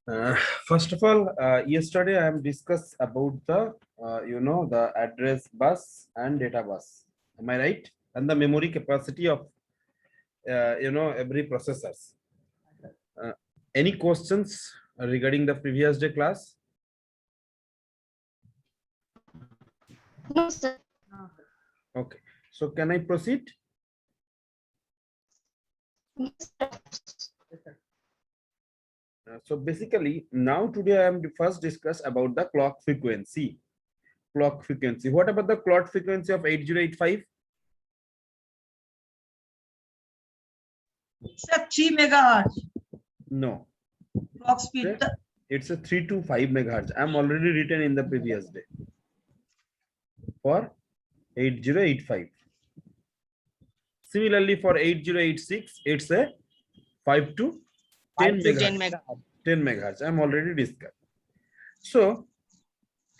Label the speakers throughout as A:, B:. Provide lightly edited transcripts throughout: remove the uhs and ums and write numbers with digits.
A: Uh, First of all, yesterday I am discussed about the the address bus and data bus. Am I right? And the memory capacity of every processors. Uh, any questions regarding the previous day class?
B: No, sir.
A: Okay. So can I proceed?
B: Yes, sir.
A: So basically, now today I am first discuss about the clock frequency. Clock frequency. What about the clock frequency of 8085?
C: Sir, 3 megahertz
A: No.
C: clock speed.
A: Okay. It's a 3 to 5 megahertz. I'm already written in the previous day for 8085. Similarly, for 8086, it's a 5 to 10 megahertz. 10 megahertz. I'm already discussed. So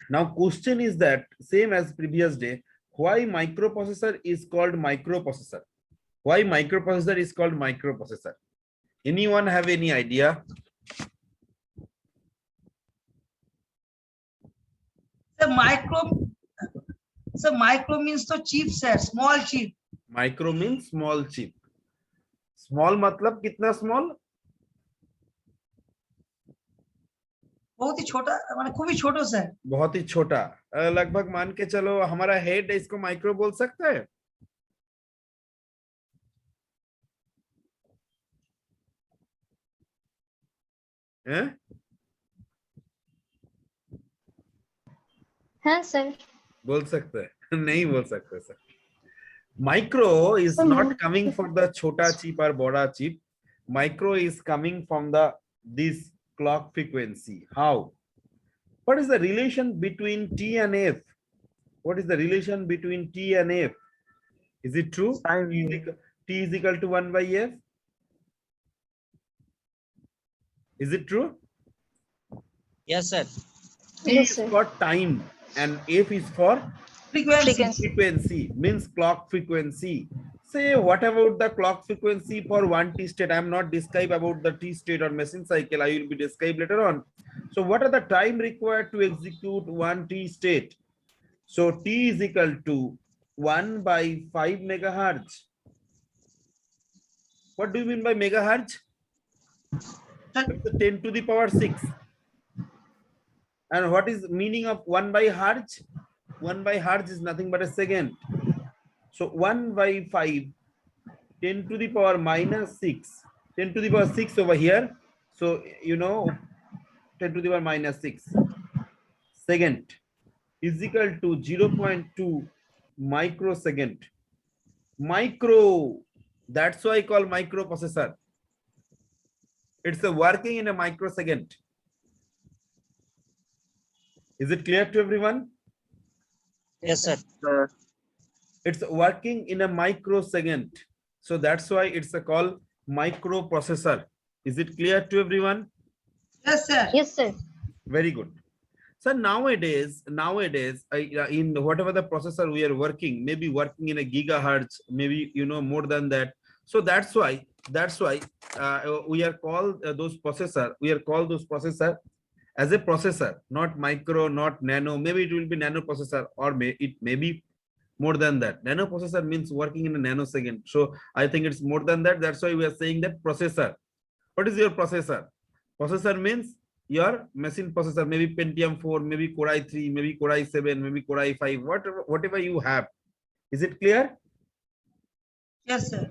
A: now question is that same as previous day, why microprocessor is called microprocessor? Why microprocessor is called microprocessor? Anyone have any idea?
C: Sir, micro means the chip, sir, small chip.
A: Micro means small chip. Small मतलब कितना small?
C: बहुत ही छोटा, माने खूब ही छोटो sir.
A: बहुत ही छोटा. लगभग मान के चलो हमारा हेड इसको माइक्रो बोल सकता है. हैं?
B: हाँ सर.
A: बोल सकते हैं. नहीं बोल सकते sir. Micro is not coming for the chota chip or boda chip. Micro is coming from the this clock frequency. How? What is the relation between T and F? What is the relation between T and F? Is it true? T is equal to 1 by F. Is it true?
D: Yes, sir.
A: T
B: Yes,
A: is
B: sir.
A: for time and F is for frequency, means clock frequency. Say what about the clock frequency for one T state? I am not describe about the T state or machine cycle. I will be describe later on. So what are the time required to execute one T state? So T is equal to 1 by 5 megahertz. What do you mean by megahertz? It's 10 to the power 6. And what is meaning of 1 by hertz? 1 by hertz is nothing but a second. So 1 by 5, 10 to the power minus 6, 10 to the power 6 over here. So, 10 to the power minus 6 second is equal to 0.2 microsecond. Micro, that's why I call microprocessor. It's a working in a microsecond. Is it clear to everyone?
D: Yes, sir.
A: It's working in a microsecond. So that's why it's a called microprocessor. Is it clear to everyone?
C: Yes, sir.
B: Yes, sir.
A: Very good. So nowadays, in whatever the processor we are working, maybe working in a gigahertz, maybe more than that. So that's why we are called those processor. We are called those processor as a processor, not micro, not nano. Maybe it will be nano processor, or it may be more than that. Nano processor means working in a nanosecond. So I think it's more than that. That's why we are saying that processor. What is your processor? Processor means your machine processor, maybe Pentium 4, maybe Core i3, maybe Core i7, maybe Core i5, whatever you have. Is it clear?
C: Yes, sir.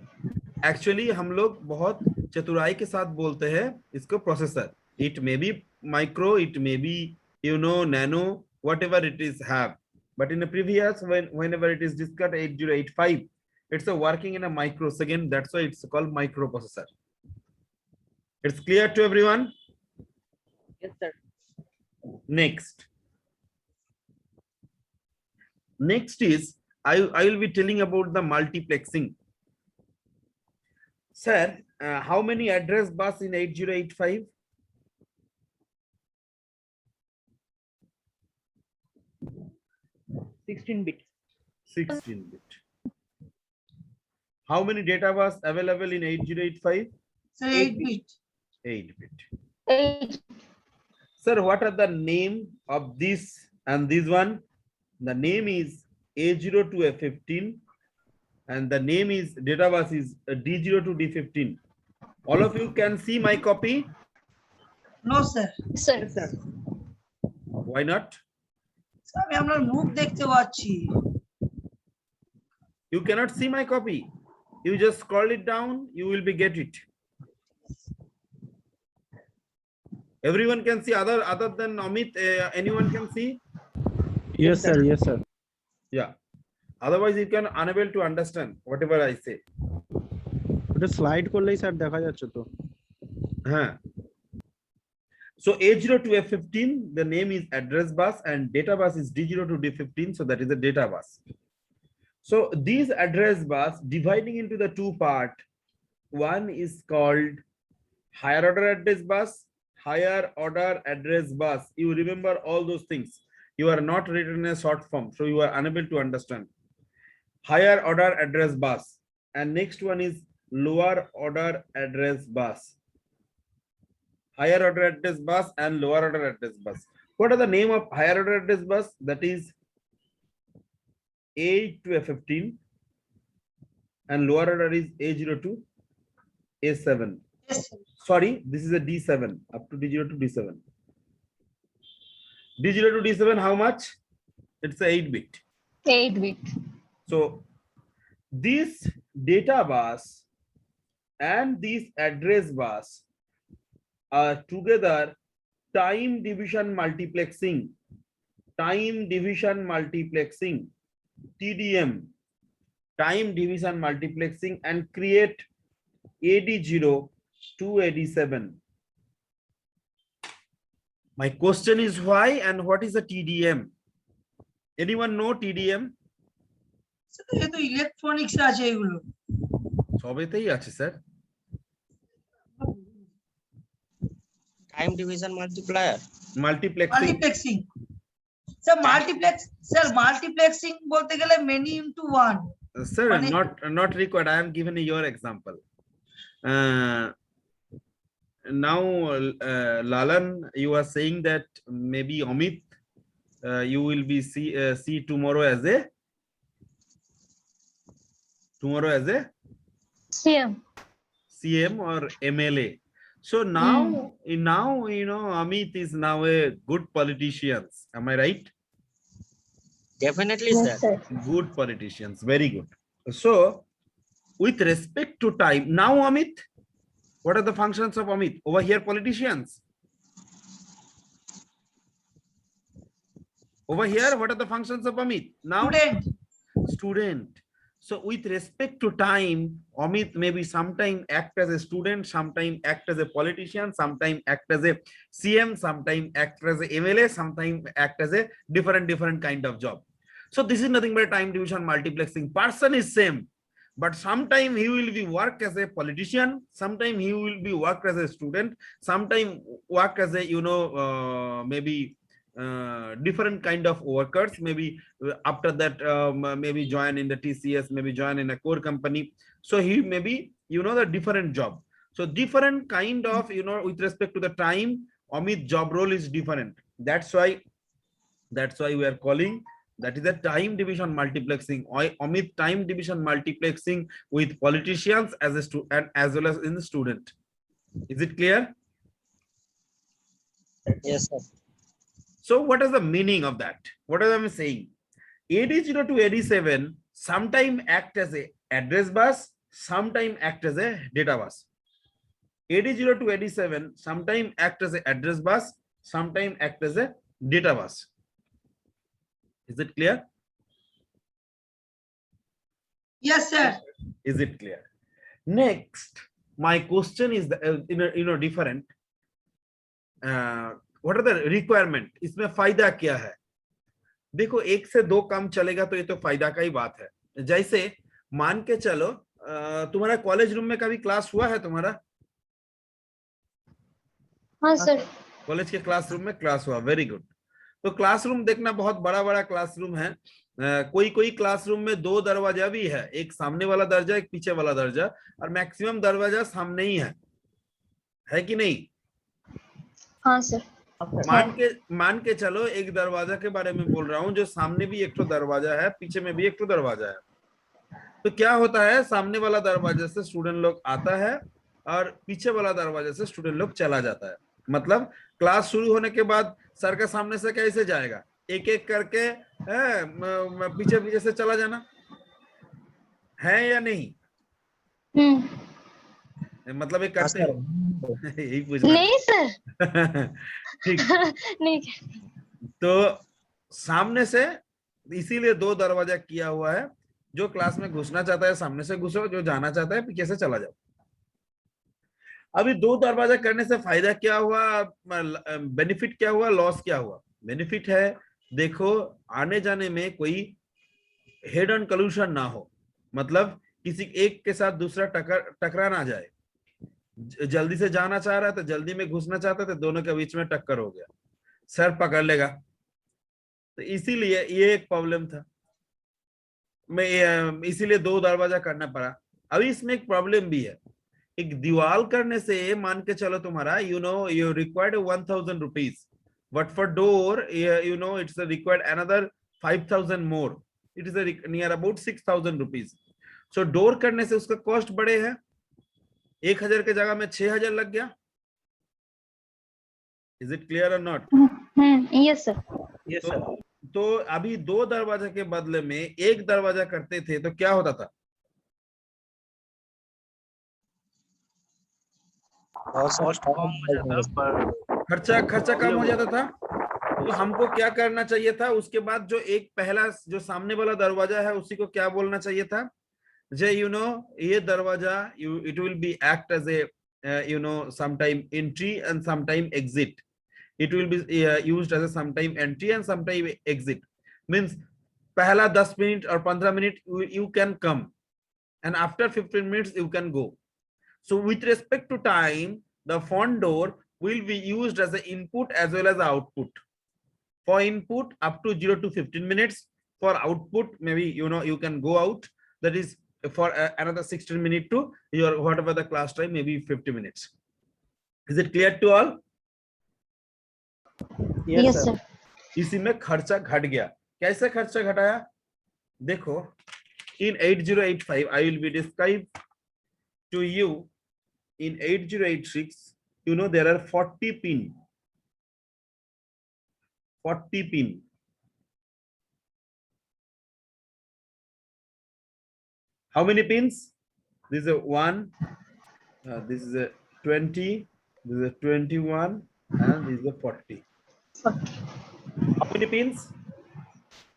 A: Actually हम लोग बहुत चतुराई के साथ बोलते हैं इसको processor. It may be micro, it may be nano, whatever it is have. But in the previous, whenever it is discussed 8085, it's a working in a microsecond. That's why it's called microprocessor. It's clear to everyone?
D: Yes, sir.
A: Next is I will be telling about the multiplexing. Sir, how many address bus in 8085?
D: 16-bit.
A: 16-bit. How many data bus available in 8085?
C: Sir, 8 bit.
A: 8-bit.
B: 8.
A: Sir, what are the name of this and this one? The name is A0 to A15 and the name is data bus is D0 to D15. All of you can see my copy.
C: No, sir.
B: Sir.
D: Yes, sir.
A: Why not?
C: Sir, আমি আপনার মুখ দেখতে পাচ্ছি।
A: You cannot see my copy. You just scroll it down, you will be get it. Everyone can see other than Amit, anyone can see?
E: Yes, sir. Yes, sir.
A: Yeah. Otherwise you can unable to understand whatever I say.
E: ওটা slide করলেই sir দেখা যাচ্ছে তো।
A: Huh. So A0 to F15, the name is address bus and data bus is D0 to D15. So that is the data bus. So these address bus dividing into the two part, one is called higher order address bus, higher order address bus. You remember all those things. You are not written in a short form, so you are unable to understand. Higher order address bus, and next one is lower order address bus. Higher order address bus and lower order address bus. What are the name of higher order address bus? That is A to A15 and lower order is A0 to A7.
C: Yes, sir.
A: Sorry, this is a D7 up to D0 to D7. D0 to D7, how much? It's a 8-bit.
B: 8-bit.
A: So this data bus and this address bus are together time division multiplexing, TDM, time division multiplexing, and create AD0 to AD7. My question is why and what is the TDM? Anyone know TDM?
C: Sir, ये तो electronics আছে এগুলো।
A: সবেতেই আছে sir.
D: Time division multiplier.
A: Multiplexing.
C: Multiplexing. Sir multiplexing বলতে গেলে many into one.
A: Sir,
C: Funny.
A: not required. I am giving your example. Now, Lalan, you are saying that maybe Amit, you will be see tomorrow as a CM or MLA. So now you know Amit is now a good politician. Am I right?
D: Definitely,
B: Yes,
D: sir.
B: sir.
A: Good politicians, very good. So with respect to time, now Amit, what are the functions of Amit? Over here, politicians. Over here, what are the functions of Amit? Now, student. So with respect to time, Amit maybe sometime act as a student, sometime act as a politician, sometime act as a CM, sometime act as a MLA, sometime act as a different kind of job. So this is nothing but time division multiplexing. Person is same, but sometime he will be work as a politician, sometime he will be work as a student, sometime work as a maybe different kind of workers, maybe after that maybe join in the TCS, maybe join in a core company. So he maybe the different job. So different kind of with respect to the time, Amit job role is different. That's why we are calling that is a time division multiplexing. Amit time division multiplexing with politicians as a student as well as in the student. Is it clear?
D: Yes, sir.
A: So what is the meaning of that? What am I saying? AD0 to AD7 sometime act as a address bus, sometime act as a data bus. AD0 to AD7 sometime act as a address bus, sometime act as a data bus. Is it clear?
C: Yes, sir.
A: Is it clear? Next, my question is different. What are the requirement? इसमें फायदा क्या है? देखो, एक से दो काम चलेगा तो ये तो फायदा का ही बात है। जैसे मान के चलो तुम्हारा कॉलेज रूम में कभी क्लास हुआ है तुम्हारा?
B: हाँ सर।
A: कॉलेज के क्लासरूम में क्लास हुआ, वेरी गुड। तो क्लासरूम देखना बहुत बड़ा क्लासरूम है। कोई क्लासरूम में दो दरवाजा भी है, एक सामने वाला दरजा, एक पीछे वाला दरजा, और मैक्सिमम दरवाजा सामने ही है कि नहीं?
B: हाँ सर।
A: मान के चलो एक दरवाजा के बारे में बोल रहा हूँ, जो सामने भी एक तो दरवाजा है, पीछे में भी एक तो दरवाजा है। तो क्या होता है, सामने वाला दरवाजे से स्टूडेंट लोग आता है और पीछे वाला दरवाजे से स्टूडेंट लोग चला जाता है। मतलब क्लास शुरू होने के बाद सर के सामने से कैसे जाएगा, एक एक करके पीछे पीछे से चला जाना है या नहीं? मतलब ये करते हो? यही पूछना।
B: नहीं सर।
A: ठीक।
B: नहीं।
A: तो सामने से इसीलिए दो दरवाजा किया हुआ है। जो क्लास में घुसना चाहता है सामने से घुसो, जो जाना चाहता है पीछे से चला जाओ। अभी दो दरवाजा करने से फायदा क्या हुआ, बेनिफिट क्या हुआ, लॉस क्या हुआ? बेनिफिट है, देखो आने जाने में कोई हेड ऑन कल्यूशन ना हो, मतलब किसी एक के साथ दूसरा टकरा ना जाए। जल्दी से जाना चाह रहा था, जल्दी में घुसना चाहता था, दोनों के बीच में टक्कर हो गया, सर पकड़ लेगा। तो इसीलिए ये एक प्रॉब्लम था, मैं इसीलिए दो दरवाजा करना पड़ा। अभी इसमें एक प्रॉब्लम भी है, एक दीवार करने से मान के चलो तुम्हारा you required 1000 rupees, but for door it's required another 5000 more, it is near about 6000 rupees. So door करने से उसका कॉस्ट बड़े है, 1000 के जगह में 6000 लग गया। इज इट क्लियर और not?
B: Yes sir.
E: Yes sir.
A: तो अभी दो दरवाजा के बदले में एक दरवाजा करते थे तो क्या होता था?
D: कॉस्ट कम हो जाता, पर
A: खर्चा कम हो जाता था। तो हमको क्या करना चाहिए था, उसके बाद जो एक पहला जो सामने वाला दरवाजा है उसी को क्या बोलना चाहिए था, जे ये दरवाजा it will be act as a sometime entry and sometime exit. It will be used as a sometime entry and sometime exit. Means पहला 10 मिनट और 15 minute you can come and after 15 minutes you can go. So with respect to time, the front door will be used as an input as well as output. For input up to 0 to 15 minutes, for output maybe you can go out, that is for another 16 minutes to your whatever the class time, maybe 50 minutes. Is it clear to all?
B: Yes sir.
A: इसी में खर्चा घट गया। कैसे खर्चा घटाया, देखो in 8085 I will be describe to you. In 8086 there are 40 pin. How many pins? This is a 1, this is a 20, this is a 21, and this is a 40.
B: 40.
A: How many pins?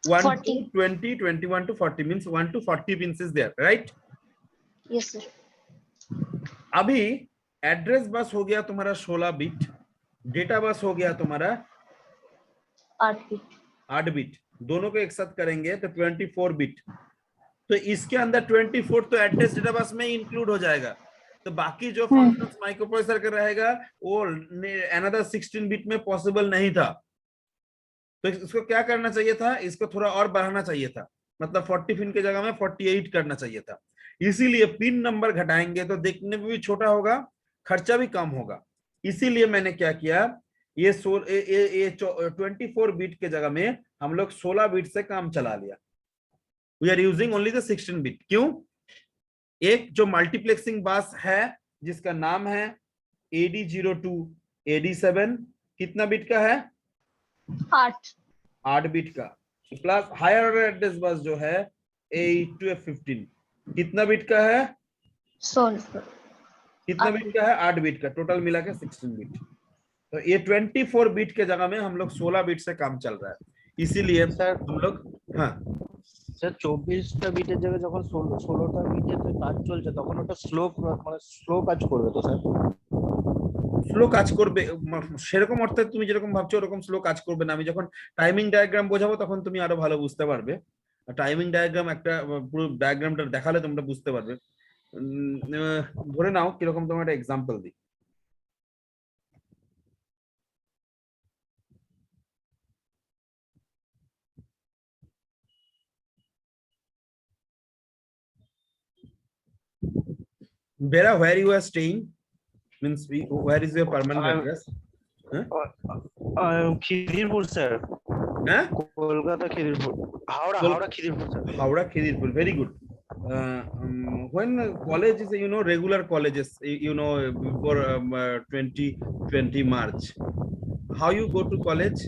A: 1
B: 40.
A: to 20, 21 to 40 means 1 to 40 pins is there, right?
B: Yes sir.
A: अभी address bus हो गया तुम्हारा 16 bit, data bus हो गया तुम्हारा 8 bit, दोनों को एक साथ करेंगे तो 24 बिट। तो इसके अंदर 24 तो एड्रेस डेटा बस में इंक्लूड हो जाएगा, तो बाकी जो फंक्शंस माइक्रोप्रोसेसर का रहेगा वो अनदर 16 बिट में पॉसिबल नहीं था। तो इसको क्या करना चाहिए था, इसको थोड़ा और बढ़ाना चाहिए था, मतलब 40 पिन की जगह में 48 करना चाहिए था। इसीलिए पिन नंबर घटाएंगे तो देखने में भी छोटा होगा, खर्चा भी कम होगा। इसीलिए मैंने क्या किया, ये 24 बिट के जगह में हम लोग 16 बिट से काम चला लिया। We are using only the 16 bit. क्यों? एक जो मल्टीप्लेक्सिंग बस है जिसका नाम है AD02 AD7, कितना बिट का है? 8 बिट का, plus higher order address bus जो है A8 F15, कितना बिट का है?
B: 16।
A: कितना बिट का है? 8 बिट का, टोटल मिला के 16 बिट। तो ये 24 बिट के जगह में हम लोग 16 बिट से काम चल रहा है, इसीलिए
E: सर
A: हम लोग हाँ
E: স্যার 24টা বিটের জায়গায় যখন 16টা বিটের কাজ চলছে তখন ওটা স্লো মানে স্লো কাজ করবে তো স্যার?
A: স্লো কাজ করবে সেরকম অর্থে তুমি যেরকম ভাবছো ওরকম স্লো কাজ করবে না। আমি যখন টাইমিং ডায়াগ্রাম বোঝাবো তখন তুমি আরো ভালো বুঝতে পারবে। টাইমিং ডায়াগ্রাম একটা পুরো ডায়াগ্রামটা দেখালে তোমরা বুঝতে পারবে। ধরে নাও কিরকম, তোমার একটা এক্সাম্পল দিই। Vera, where you are staying? Means where is your permanent address?
E: Khidirpur sir,
A: হ্যাঁ
E: কলকাতা খিদিরপুর, হাওড়া
A: কল-
E: Howrah Khidirpur sir.
A: Howrah, Khidirpur, very good. When college is, regular colleges, before 2020 March, how you go to college?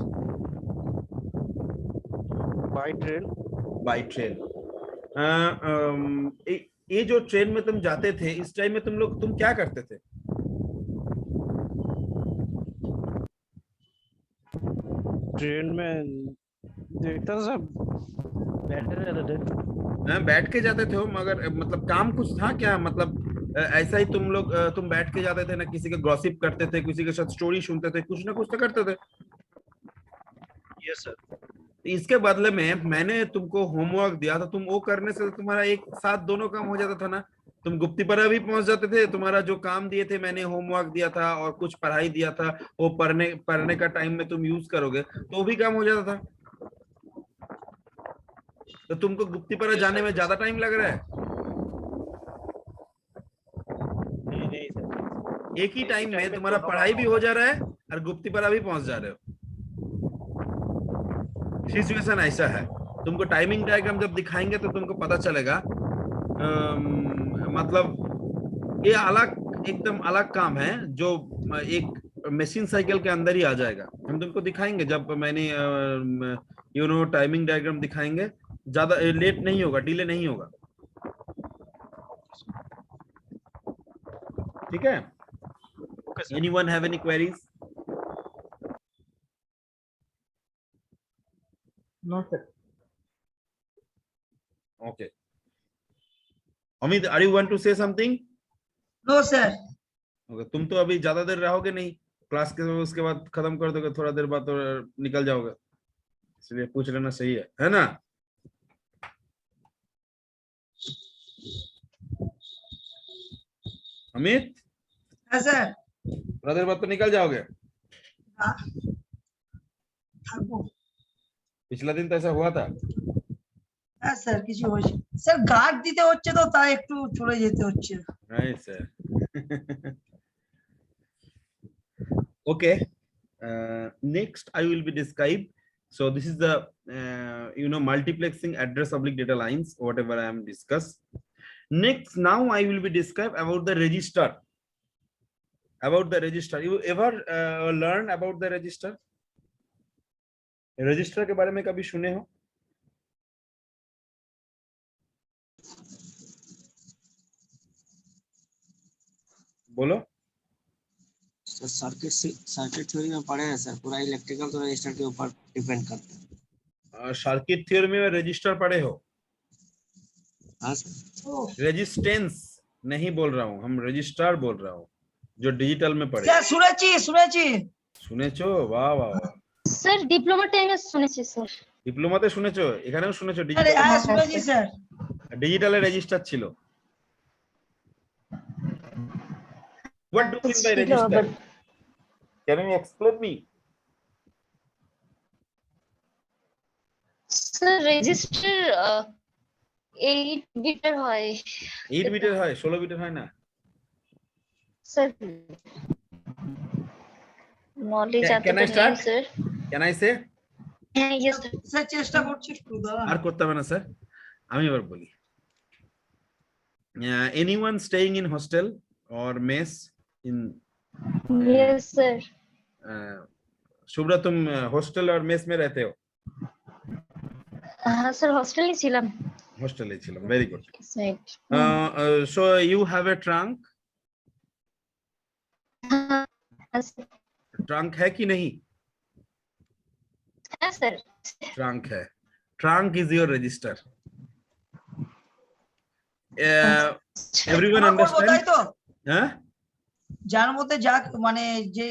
E: By train.
A: By train. ये जो train में तुम जाते थे, इस time में तुम क्या करते थे?
E: ट्रेन में देखता था सब बैठे रहते थे।
A: बैठ के जाते थे हो, मगर मतलब काम कुछ था क्या? मतलब ऐसा ही तुम बैठ के जाते थे ना, किसी के गॉसिप करते थे, किसी के साथ स्टोरी सुनते थे, कुछ ना कुछ तो करते थे।
E: Yes sir.
A: इसके बदले में मैंने तुमको होमवर्क दिया था, तुम वो करने से तुम्हारा एक साथ दोनों काम हो जाता था ना। तुम गुप्तीपरा भी पहुंच जाते थे, तुम्हारा जो काम दिए थे, मैंने होमवर्क दिया था और कुछ पढ़ाई दिया था, वो पढ़ने का टाइम में तुम यूज करोगे तो वो भी काम हो जाता था। तो तुमको गुप्तीपरा जाने में ज्यादा टाइम लग रहा है?
E: नहीं सर,
A: एक ही टाइम में तुम्हारा पढ़ाई भी हो जा रहा है और गुप्तीपरा भी पहुंच जा रहे हो। सिचुएशन ऐसा है। तुमको टाइमिंग डायग्राम जब दिखाएंगे तो तुमको पता चलेगा। मतलब ये एकदम अलग काम है, जो एक मशीन साइकिल के अंदर ही आ जाएगा। हम तुमको दिखाएंगे जब मैंने टाइमिंग डायग्राम दिखाएंगे, ज्यादा लेट नहीं होगा, डिले नहीं होगा। ठीक है? Anyone have any queries?
C: No, sir.
A: Okay. Amit, are you want to say something?
C: No, sir.
A: Okay, तुम तो अभी ज्यादा देर रहोगे नहीं क्लास के, उसके बाद खत्म कर दोगे, थोड़ा देर बाद तो निकल जाओगे, इसलिए पूछ लेना सही है ना? अमित,
C: हाँ सर।
A: थोड़ा देर बाद तो निकल जाओगे।
C: हाँ। থাকবো।
A: पिछला दिन तो ऐसा हुआ था।
C: হ্যাঁ স্যার, কিছু হয়েছে স্যার, গার্ড দিতে হচ্ছে তো তাই একটু চলে যেতে হচ্ছে।
A: Right, sir. Okay. Next, I will be described. So this is the multiplexing address oblique data lines, whatever I am discussed. Next, now I will be described about the register. About the register. You ever learn about the register? Register के बारे में कभी सुने हो? बोलो।
D: Sir circuit theory में पढ़े हैं सर, पूरा इलेक्ट्रिकल तो रजिस्टर के ऊपर डिपेंड करता है।
A: सर्किट थ्योरी में रजिस्टर पढ़े हो?
D: हाँ सर।
A: रेजिस्टेंस नहीं बोल रहा हूँ, हम रजिस्टर बोल रहा हूँ, जो डिजिटल में पढ़े।
C: স্যার শুনেছি।
A: শুনেছো? বাহ বাহ বাহ।
B: স্যার ডিপ্লোমা টাইমে শুনেছি স্যার।
A: ডিপ্লোমাতে শুনেছো? এখানেও শুনেছো?
C: আরে হ্যাঁ শুনেছি স্যার।
A: ডিজিটালে রেজিস্টার ছিল। What do you mean by register? Can you explain me?
B: Sir register 8 বিটের হয়
A: 8 বিটের হয়, 16 বিটের হয় না?
B: স্যার। নলেজ
A: Can
B: এতটা
A: I
B: নেই
A: start?
B: Sir.
A: Can I say?
B: হ্যাঁ ইয়েস স্যার।
C: স্যার চেষ্টা করছি একটু দাঁড়ান।
A: আর করতে হবে না স্যার, আমি এবার বলি। Anyone staying in hostel or mess in?
B: Yes sir.
A: Shubhra, तुम हॉस्टल और मेस में रहते हो?
B: हाँ सर, हॉस्टल ही ছিলাম।
A: हॉस्टल ही ছিলাম, very good.
B: Right.
A: So you have a trunk? Trunk है कि नहीं?
B: हाँ सर।
A: ट्रंक है। Trunk is your register. Everyone understand?
C: তাই তো?
A: হ্যাঁ,
C: যার মধ্যে যা মানে যে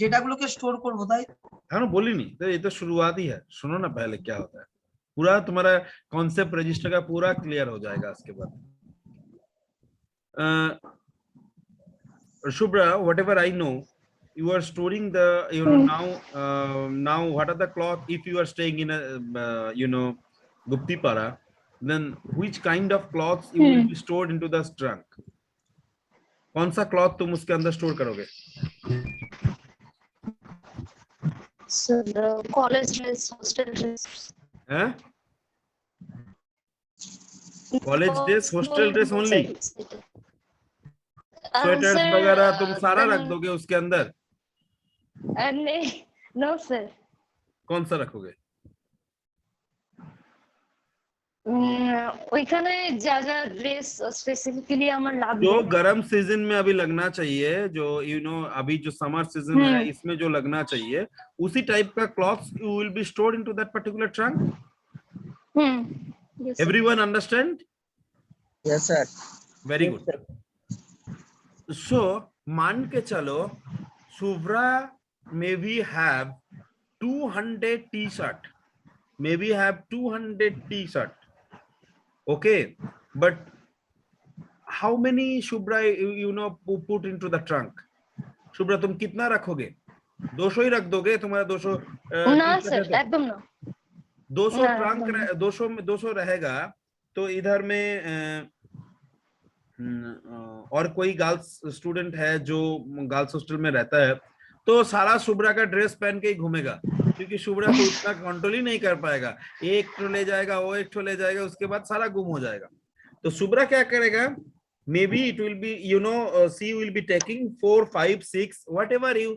C: ডেটাগুলোকে স্টোর করব, তাই?
A: हाँ बोलिनी तो ये तो शुरुआत ही है, सुनो ना पहले क्या होता है। पूरा तुम्हारा कॉन्सेप्ट रजिस्टर का पूरा क्लियर हो जाएगा उसके बाद। Shubhra, whatever I know, you are storing the now what are the cloth? If you are staying in a Guptipara, then which kind of cloths you will be stored into the trunk? कौन सा cloth तुम उसके अंदर store करोगे?
B: So the college dress, hostel dress.
A: हैं? College dress, hostel dress only? Sweaters वगैरह तुम सारा रख दोगे उसके अंदर?
B: नहीं, no sir.
A: कौन सा रखोगे?
B: ওইখানে যা যা ড্রেস স্পেসিফিক্যালি আমার লাগবে
A: जो गर्म सीजन में अभी लगना चाहिए, जो अभी जो समर सीजन है इसमें जो लगना चाहिए, उसी टाइप का clothes you will be stored into that particular trunk.
B: yes sir.
A: Everyone understand?
D: Yes, sir.
A: Very good. So मान के चलो Subhra maybe have 200 t-shirt, maybe have 200 t-shirt. Okay, but how many Shubhra put into the trunk? Shubhra तुम कितना रखोगे? 200 ही रख दोगे? तुम्हारा 200
B: ना सर, एकदम ना.
A: 200
B: ना,
A: ट्रंक
B: एकदम
A: 200 में 200 रहेगा तो इधर में और कोई गर्ल्स स्टूडेंट है जो गर्ल्स हॉस्टल में रहता है तो सारा शुभ्रा का ड्रेस पहन के ही घूमेगा, क्योंकि शुभ्रा को उतना कंट्रोल ही नहीं कर पाएगा. एक ठो ले जाएगा, वो एक ठो ले जाएगा, उसके बाद सारा गुम हो जाएगा. तो शुभ्रा क्या करेगा? May be it will B she will be taking 4, 5, 6 whatever you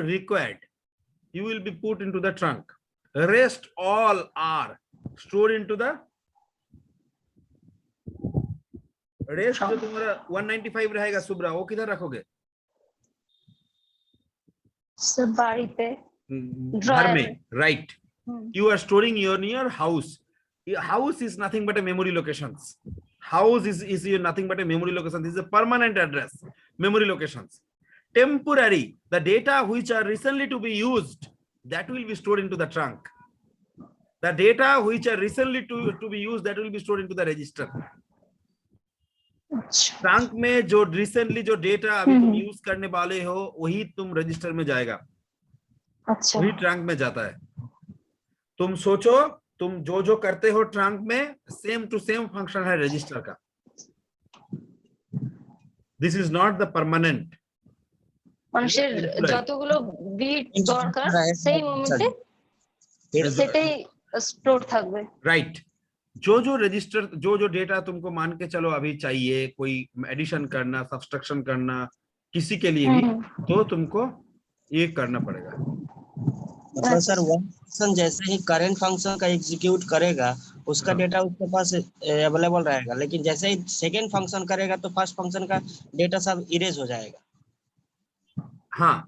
A: required, you will be put into the trunk. Rest all are stored into the rest. जो तुम्हारा 195 रहेगा शुभ्रा, वो किधर रखोगे?
B: सर बाड़ी पे,
A: घर में, right. You are storing in your house. House is nothing but a memory locations. House is nothing but a memory location. This is a permanent address. Memory locations. Temporary, the data which are recently to be used, that will be stored into the trunk. The data which are recently to be used, that will be stored into the register. Trunk में जो recently जो data अभी तुम use करने वाले हो वही तुम रजिस्टर में जाएगा.
B: अच्छा,
A: वही ट्रंक में जाता है. तुम सोचो, तुम जो करते हो ट्रंक में सेम टू सेम फंक्शन है रजिस्टर का. This is not the permanent.
B: মানুষের যতগুলো বিট দরকার সেই মোমেন্টে সেটাই স্টোর থাকবে.
A: राइट. जो रजिस्टर जो डेटा तुमको मान के चलो अभी चाहिए, कोई एडिशन करना, सब्सट्रैक्शन करना, किसी के लिए भी, तो तुमको ये करना पड़ेगा.
D: मतलब सर वन फंक्शन जैसे ही करंट फंक्शन का एग्जीक्यूट करेगा उसका डेटा उसके पास अवेलेबल रहेगा, लेकिन जैसे ही सेकंड फंक्शन करेगा तो फर्स्ट फंक्शन का डेटा सब इरेज हो जाएगा.
A: हाँ,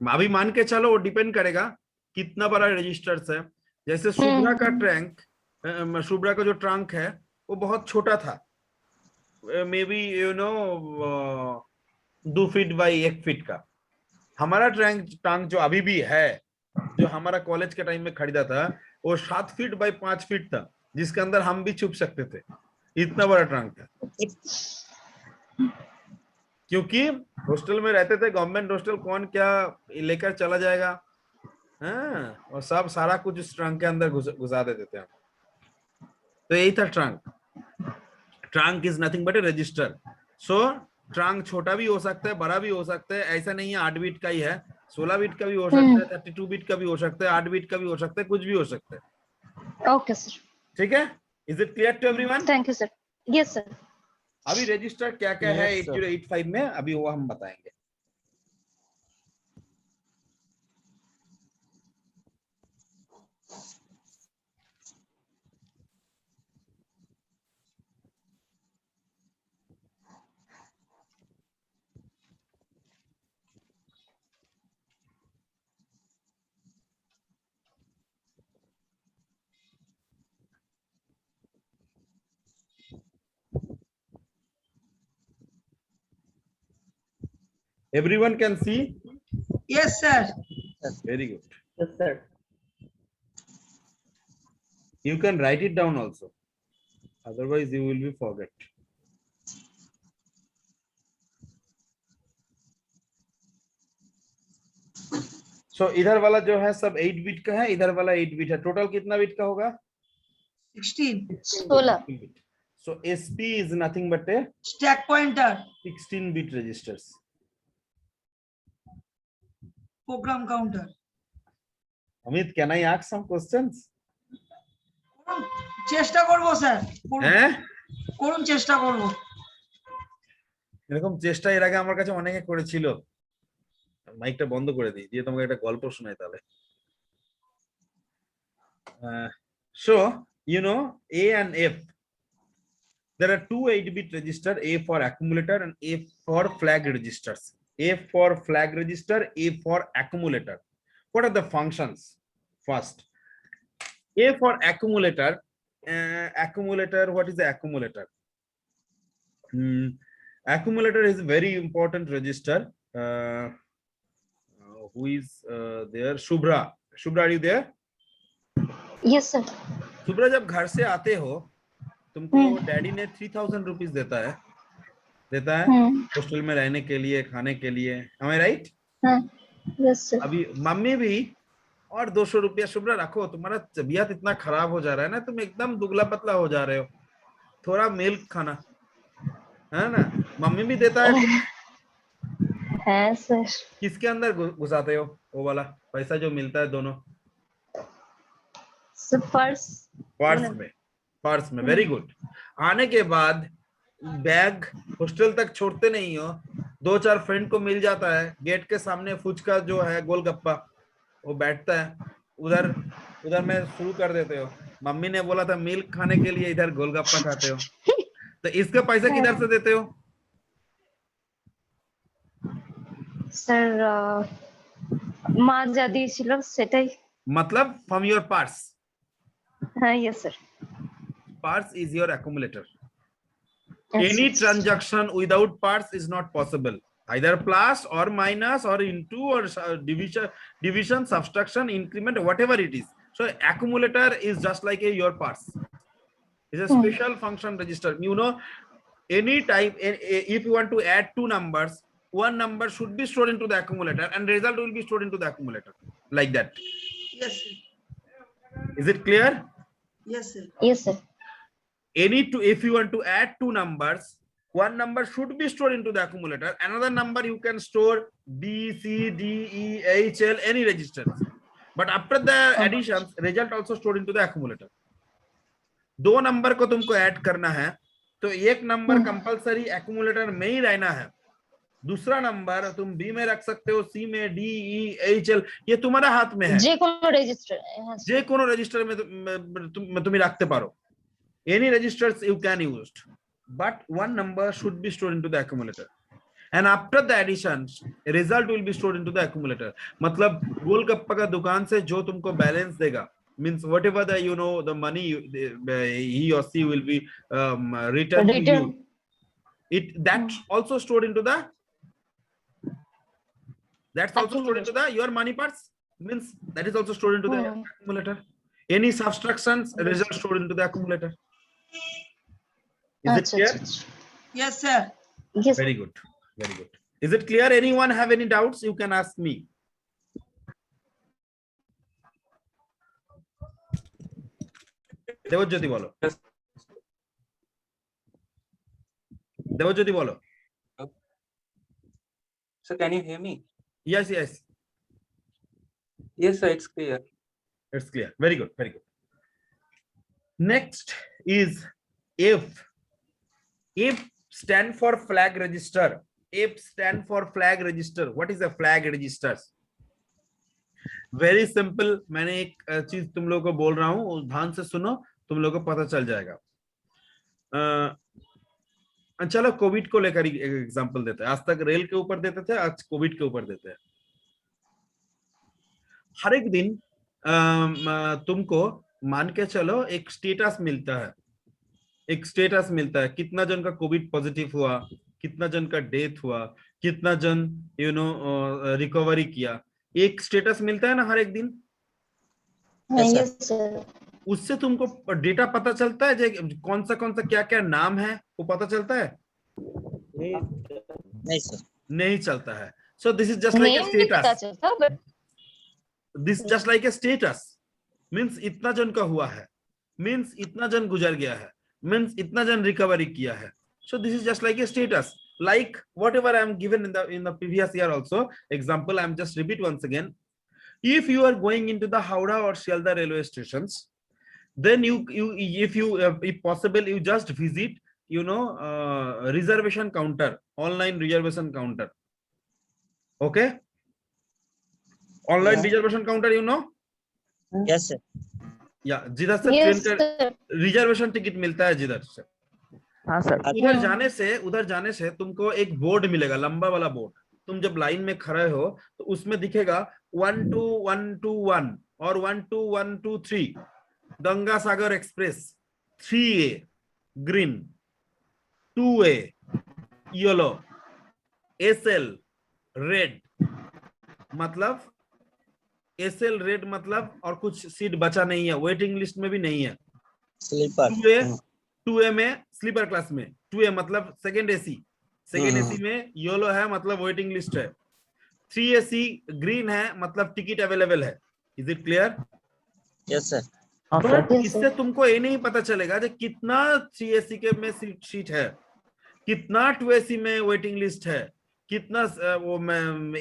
A: अभी मान के चलो वो डिपेंड करेगा कितना बड़ा रजिस्टर्स है. जैसे शुभ्रा का ट्रंक, शुभ्रा का जो ट्रंक है वो बहुत छोटा था, may be 2 feet by 1 feet का. हमारा ट्रंक जो अभी भी है, जो हमारा कॉलेज के टाइम में खरीदा था, वो 7 फीट बाई 5 फीट था, जिसके अंदर हम भी छुप सकते थे. इतना बड़ा ट्रंक था, क्योंकि हॉस्टल में रहते थे, गवर्नमेंट हॉस्टल, कौन क्या लेकर चला जाएगा. हाँ, और सब सारा कुछ उस ट्रंक के अंदर घुसा देते थे हम. तो यही था trunk. Trunk is nothing but A register. So trunk छोटा भी हो सकता है, बड़ा भी हो सकता है. ऐसा नहीं है 8 बीट का ही है, 16 बीट का भी हो सकता है, 32 बीट का भी हो सकता है, 8 बीट का भी हो सकता है, कुछ भी हो सकता है.
B: ओके सर,
A: ठीक है. Is it clear to everyone?
B: Thank you sir. Yes sir.
A: अभी रजिस्टर क्या क्या है
E: Yes, sir.
A: 8085 में, अभी वो हम बताएंगे. Everyone can see?
C: Yes, sir.
A: Very good.
E: Yes, sir.
A: You can write it down also, otherwise you will be forget. So इधर वाला जो है सब 8 बीट का है, इधर वाला 8 बीट है. टोटल कितना बीट का होगा?
C: 16.
B: 16.
A: So SP is nothing but a
C: Stack pointer.
A: 16 bit registers.
C: program counter.
A: Amit, can I ask some questions?
C: করুন, চেষ্টা করব স্যার,
A: হ্যাঁ,
C: করুন চেষ্টা করব।
A: এরকম চেষ্টা এর আগে আমার কাছে অনেকে করেছিল। মাইকটা বন্ধ করে দিই, দিয়ে তোমাকে একটা গল্প শোনাই তাহলে। So you know A and F, there are two 8-bit register, A for accumulator and A for flag registers. A for flag register, A for accumulator. What are the functions? First, A for accumulator. Accumulator, what is the accumulator? Accumulator is very important register. Who is there? Shubhra. Shubhra, are you there?
B: Yes, sir.
A: Shubhra, जब घर से आते हो तुमको daddy ने 3000 rupees देता है hostel में रहने के लिए, खाने के लिए, am I right?
B: Yes, sir.
A: अभी मम्मी भी और 200 रुपया शुभ्रा रखो, तुम्हारा तबीयत इतना खराब हो जा रहा है ना, तुम एकदम दुबला पतला हो जा रहे हो, थोड़ा मिल्क खाना, है ना? मम्मी भी देता है।
B: है सर।
A: किसके अंदर घुसाते हो वो वाला पैसा जो मिलता है दोनों? पर्स में। Very good. आने के बाद बैग हॉस्टल तक छोड़ते नहीं हो, 2-4 फ्रेंड को मिल जाता है, गेट के सामने फुचका जो है गोलगप्पा वो बैठता है, उधर में शुरू कर देते हो। मम्मी ने बोला था मिल्क खाने के लिए, इधर गोलगप्पा खाते हो। तो इसके पैसे किधर से देते हो?
B: স্যার মা যা দিয়েছিল সেটাই।
A: मतलब from your purse.
B: হ্যাঁ, yes sir.
A: Purse is your accumulator. Any transaction without purse is not possible. Either plus or minus or into or division, subtraction, increment, whatever it is. So accumulator is just like your purse. It's a special function register. You know, any type, if you want to add two numbers, one number should be stored into the accumulator and result will be stored into the accumulator, like that.
C: Yes sir.
A: Is it clear?
C: Yes sir.
B: Yes sir.
A: If you want to add two numbers, one number should be stored into the accumulator, another number you can store B, C, D, E, H, L, any registers, but after the additions result also stored into the accumulator. दो number को तुमको add करना है तो एक number compulsory accumulator में ही रहना है, दूसरा नंबर तुम बी में रख सकते हो, सी में, डी, ई, एच, एल, ये तुम्हारा हाथ में है।
B: যে কোনো রেজিস্টার,
A: যে কোনো রেজিস্টার তুমি রাখতে পারো। Any registers you can use, but one number should be stored into the accumulator, and after the additions result will be stored into the accumulator. मतलब गोलगप्पा का दुकान से जो तुमको बैलेंस देगा, means whatever the the money he or she will be returned to you, that's also stored into the your money parts, means that is also stored into the accumulator. Any subtractions result stored into the accumulator. Is it clear?
C: Yes sir.
B: Yes.
A: Very good. Very good. Is it clear? Anyone have any doubts? You can ask me. Debjyoti বলো। দেবজ্যোতি বলো।
F: So can you hear me?
A: Yes, yes.
F: Yes sir, it's clear.
A: It's clear. Very good. Very good. Next is F. F stand for flag register. F stand for flag register. What is a flag register? Very simple. मैंने एक चीज तुम लोगों को बोल रहा हूँ, ध्यान से सुनो, तुम लोगों को पता चल जाएगा। चलो कोविड को लेकर एग्जांपल देते हैं। आज तक रेल के ऊपर देते थे, आज कोविड के ऊपर देते हैं। हर एक दिन तुमको मान के चलो एक स्टेटस मिलता है, कितना जन का कोविड पॉजिटिव हुआ, कितना जन का डेथ हुआ, कितना जन रिकवरी किया, एक स्टेटस मिलता है ना हर एक दिन।
B: Yes sir.
A: उससे तुमको डेटा पता चलता है, कौन सा क्या क्या नाम है वो पता चलता है?
D: नहीं सर,
A: नहीं चलता है। So this is just like a status. This just like a status means इतना जन का हुआ है, means इतना जन गुजर गया है, means इतना जन रिकवरी किया है। So this is just like a status, like whatever I am given in the previous year also example. I am just repeat once again. If you are going into the Howrah or Sialdah railway stations, then if possible, you just visit, reservation counter, online reservation counter. Okay, online
D: Yeah.
A: reservation counter,
D: Yes sir.
A: या जिधर से
B: Yes,
A: train का
B: sir.
A: Reservation ticket मिलता है, जिधर से
E: हाँ sir.
A: उधर जाने से तुमको एक बोर्ड मिलेगा, लंबा वाला बोर्ड। तुम जब लाइन में खड़े हो तो उसमें दिखेगा 12121 और 12123 Ganga Sagar express 3A green, 2A yellow, SL red, मतलब SL रेड मतलब और कुछ सीट बचा नहीं है, वेटिंग लिस्ट में भी नहीं है।
D: स्लीपर
A: 2A में स्लीपर क्लास में 2A मतलब सेकंड AC में येलो है, मतलब वेटिंग लिस्ट है। 3AC ग्रीन है, मतलब टिकट अवेलेबल है। Is it clear?
D: Yes sir.
A: But इससे तुमको ये नहीं पता चलेगा कि कितना 3AC के में सीट है, कितना 2AC में वेटिंग लिस्ट है, कितना वो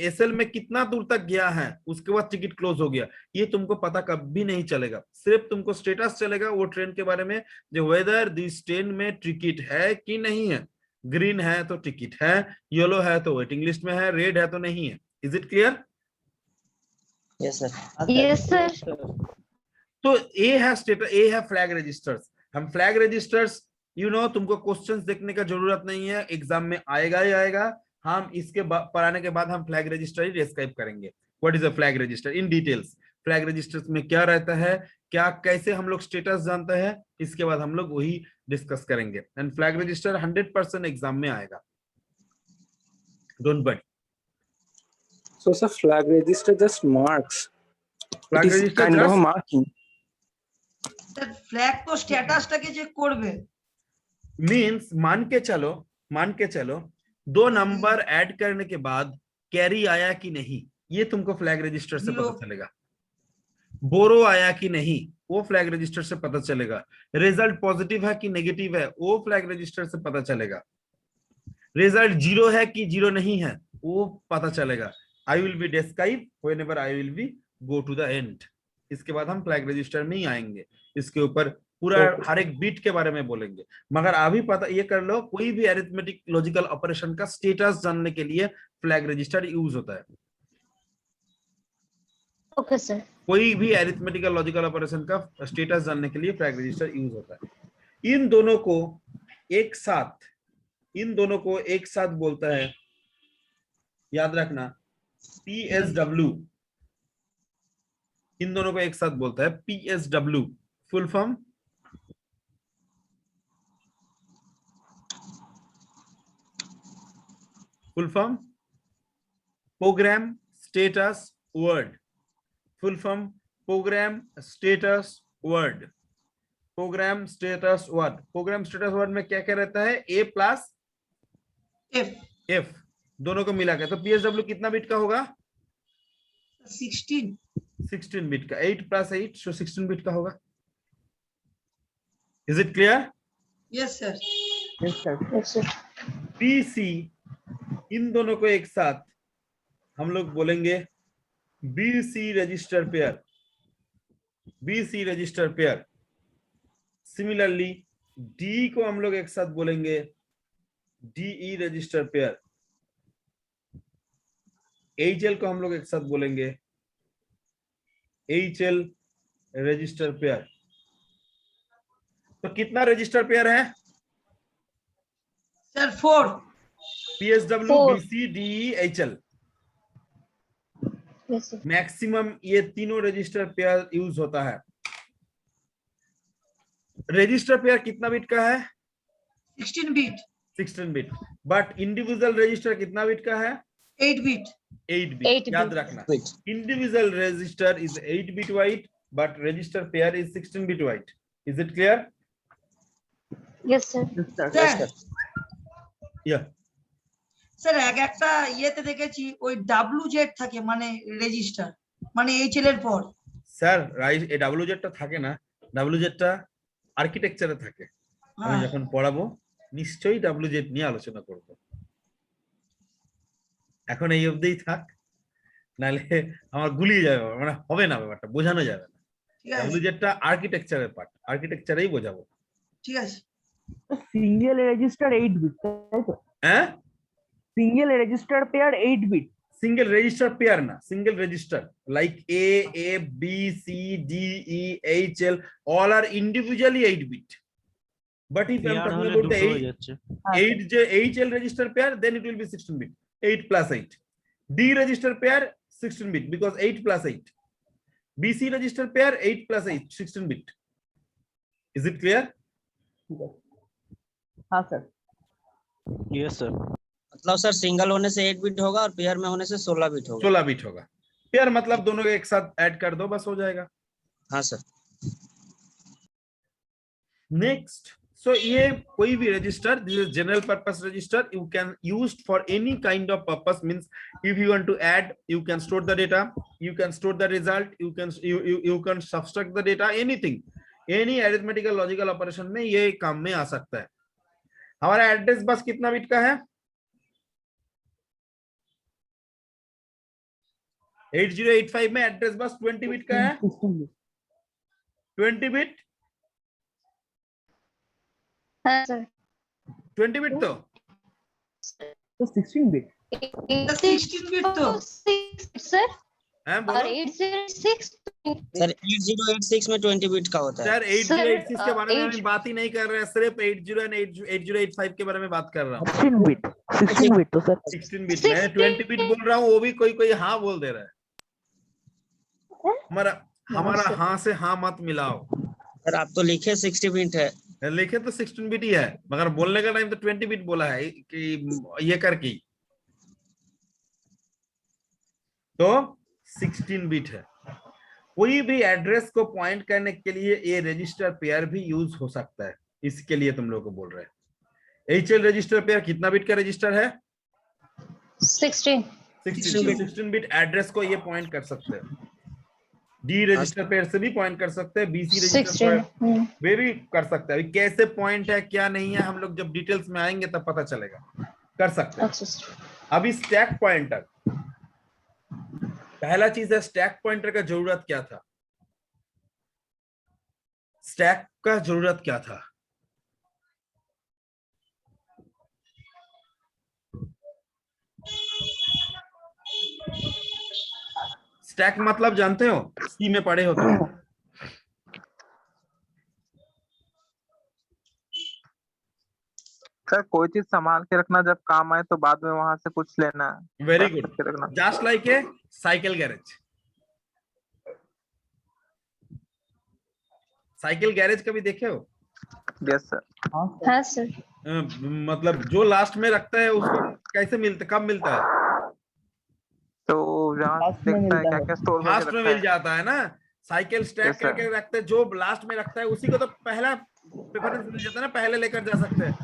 A: SL में कितना दूर तक गया है, उसके बाद टिकट क्लोज हो गया। ये तुमको पता कभी नहीं चलेगा। सिर्फ तुमको स्टेटस चलेगा वो ट्रेन के बारे में, जो वेदर दिस ट्रेन में टिकट है कि नहीं है। ग्रीन है तो टिकट है, येलो है तो वेटिंग लिस्ट में है, रेड है तो नहीं है। Is it clear?
D: Yes sir.
B: Yes, sir.
A: तो ए है स्टेटस, ए है फ्लैग रजिस्टर्स। हम फ्लैग रजिस्टर्स तुमको क्वेश्चंस देखने का जरूरत नहीं है, एग्जाम में आएगा ही आएगा। हम इसके पढ़ाने के बाद हम फ्लैग रजिस्टर ही डिस्क्राइब करेंगे। What is a flag register in details, flag registers में क्या रहता है, क्या कैसे हम लोग स्टेटस जानते हैं, इसके बाद हम लोग वही डिस्कस करेंगे। एंड फ्लैग रजिस्टर 100% एग्जाम में आएगा, don't worry.
F: So sir, flag register just marks.
A: Flag
F: It is
A: register
F: kind of
A: just-
F: a marking.
C: Sir flag তো স্ট্যাটাসটাকে চেক করবে।
A: मीन्स मान के चलो 2 नंबर ऐड करने के बाद कैरी आया कि नहीं, ये तुमको फ्लैग रजिस्टर से
C: Zero.
A: पता चलेगा। बोरो आया कि नहीं, वो फ्लैग रजिस्टर से पता चलेगा। रिजल्ट पॉजिटिव है कि नेगेटिव है, वो फ्लैग रजिस्टर से पता चलेगा। रिजल्ट 0 है कि 0 नहीं है, वो पता चलेगा। I will be describe whenever I will be go to the end. इसके बाद हम फ्लैग रजिस्टर में ही आएंगे, इसके ऊपर पूरा हर एक बीट के बारे में बोलेंगे। मगर अभी पता ये कर लो, कोई भी अरिथमेटिक लॉजिकल ऑपरेशन का स्टेटस जानने के लिए फ्लैग रजिस्टर यूज होता है।
B: Okay, sir.
A: कोई भी अरिथमेटिकल लॉजिकल ऑपरेशन का स्टेटस जानने के लिए फ्लैग रजिस्टर यूज होता है। इन दोनों को एक साथ बोलता है, याद रखना, PSW। इन दोनों को एक साथ बोलता है PSW। Full form program status word. Full form program status word. Program status word में क्या क्या रहता है? A प्लस F दोनों को मिला के। तो PSW कितना बिट का होगा? 16 बिट का। 8 प्लस 8 सो 16 बिट का होगा। Is it clear?
C: Yes sir.
B: Yes, sir.
A: PC, इन दोनों को एक साथ हम लोग बोलेंगे BC register pair. Similarly D को हम लोग एक साथ बोलेंगे DE रजिस्टर पेयर। HL को हम लोग एक साथ बोलेंगे HL रजिस्टर पेयर। तो कितना रजिस्टर पेयर है?
C: Sir 4।
A: PSW,
B: 4.
A: BC, DE, HL।
B: Yes, sir.
A: Maximum ये तीनों रजिस्टर पेयर यूज होता है। रजिस्टर पेयर कितना बिट का है?
C: 16 bit.
A: 16 bit. But individual register कितना बिट का है?
C: 8 बिट।
B: 8
A: 8 बिट। याद
B: bit.
A: रखना, individual register is 8 bit wide but register pair is 16 bit wide. Is it clear?
B: Yes, sir.
C: Sir
A: या
C: স্যার একটা ইয়েতে দেখেছি ওই WZ থাকে, মানে রেজিস্টার, মানে HL এর পর।
A: স্যার রাইট, এই WZ টা থাকে না, WZ টা আর্কিটেকচারে থাকে। আমি
C: হ্যাঁ।
A: যখন পড়াবো নিশ্চয়ই WZ নিয়ে আলোচনা করব। এখন এই অবধিই থাক, নাহলে আমার গুলিয়ে যাবে, মানে হবে না, ব্যাপারটা বোঝানো যাবে না।
C: ঠিক আছে
A: WZ টা আর্কিটেকচারের পার্ট, আর্কিটেকচারেই বোঝাবো।
C: ঠিক আছে
E: সিঙ্গেল রেজিস্টার 8 বিট, তাই তো?
A: হ্যাঁ,
E: single register pair 8 bit.
A: Single register pair না, single register like A, B, C, D, E, H, L, all are individually 8 bit. But if I'm talking about the 8 H L register pair, then it will be 16 bit, 8 plus 8. D register pair 16 bit because 8 plus 8. BC register pair 8 plus 8, 16 bit. Is it clear?
E: हाँ sir.
G: Yes sir.
D: मतलब sir single होने से 8 bit होगा और pair में होने से 16 bit होगा।
A: 16 बिट होगा। पेयर मतलब दोनों को एक साथ ऐड कर दो, बस हो जाएगा।
D: हाँ सर।
A: नेक्स्ट, सो ये कोई भी register, this is general purpose register, you can used for any kind of purpose, means if you want to add, you can store the data, you can store the result, you can subtract the data, anything, any arithmetical logical operation में ये काम में आ सकता है। हमारा address bus कितना bit का है? 8085 में एड्रेस बस 20 बिट का है। 20 बिट,
B: हाँ सर।
A: 20 बिट तो
E: 16 बिट।
C: 16 बिट तो
B: सर
A: है,
B: और
A: बोलो
B: 806
D: सर 8086 में 20 बिट का होता है।
A: सर। 8086 के बारे में हम
B: 8
A: बात ही नहीं कर रहे हैं, सिर्फ 80 और 8085 के बारे में बात कर रहा हूँ।
E: 16 बिट, 16 बिट तो सर
A: 16 बिट, मैं 20 बिट बोल रहा हूँ, वो भी कोई कोई हाँ बोल दे रहा है। हमारा हाँ से हाँ मत मिलाओ।
D: सर आप तो लिखे 60 बिट है।
A: लिखे तो 16 बिट ही है, मगर बोलने का टाइम तो 20 बिट बोला है कि ये करके, तो 16 बिट है। कोई भी एड्रेस को पॉइंट करने के लिए ये रजिस्टर पेयर भी यूज हो सकता है, इसके लिए तुम लोग को बोल रहे हैं। HL रजिस्टर पेयर कितना बिट का रजिस्टर है?
B: 16
A: 16 बिट एड्रेस को ये पॉइंट कर सकते हैं। डी रजिस्टर पेयर से भी पॉइंट कर सकते हैं, BC रजिस्टर
B: 16
A: वे भी कर सकते हैं। अभी कैसे पॉइंट है क्या नहीं है, हम लोग जब डिटेल्स में आएंगे तब पता चलेगा, कर सकते हैं। अभी स्टैक पॉइंटर, पहला चीज है स्टैक पॉइंटर का जरूरत क्या था? स्टैक का जरूरत क्या था? स्टैक मतलब जानते हो, सी में पढ़े हो तुम?
H: सर कोई चीज संभाल के रखना, जब काम आए तो बाद में वहां से कुछ लेना है।
A: वेरी
H: रख
A: गुड,
H: के रखना।
A: Just like a cycle garage. Cycle garage कभी देखे हो?
H: Yes sir.
B: हाँ सर।
A: मतलब जो लास्ट में रखता है उसको कैसे मिलता, कब मिलता है?
H: तो जहाँ
E: Last में
H: देखता है
E: मिलता
H: क्या
E: है।
H: क्या स्टोर
A: लास्ट
H: करके
A: में
H: रखता
A: मिल
H: है।
A: जाता है ना। Cycle stack
H: Yes, sir.
A: करके रखते हैं, जो लास्ट में रखता है उसी को तो पहला प्रेफरेंस मिल जाता है ना, पहले लेकर जा सकते हैं।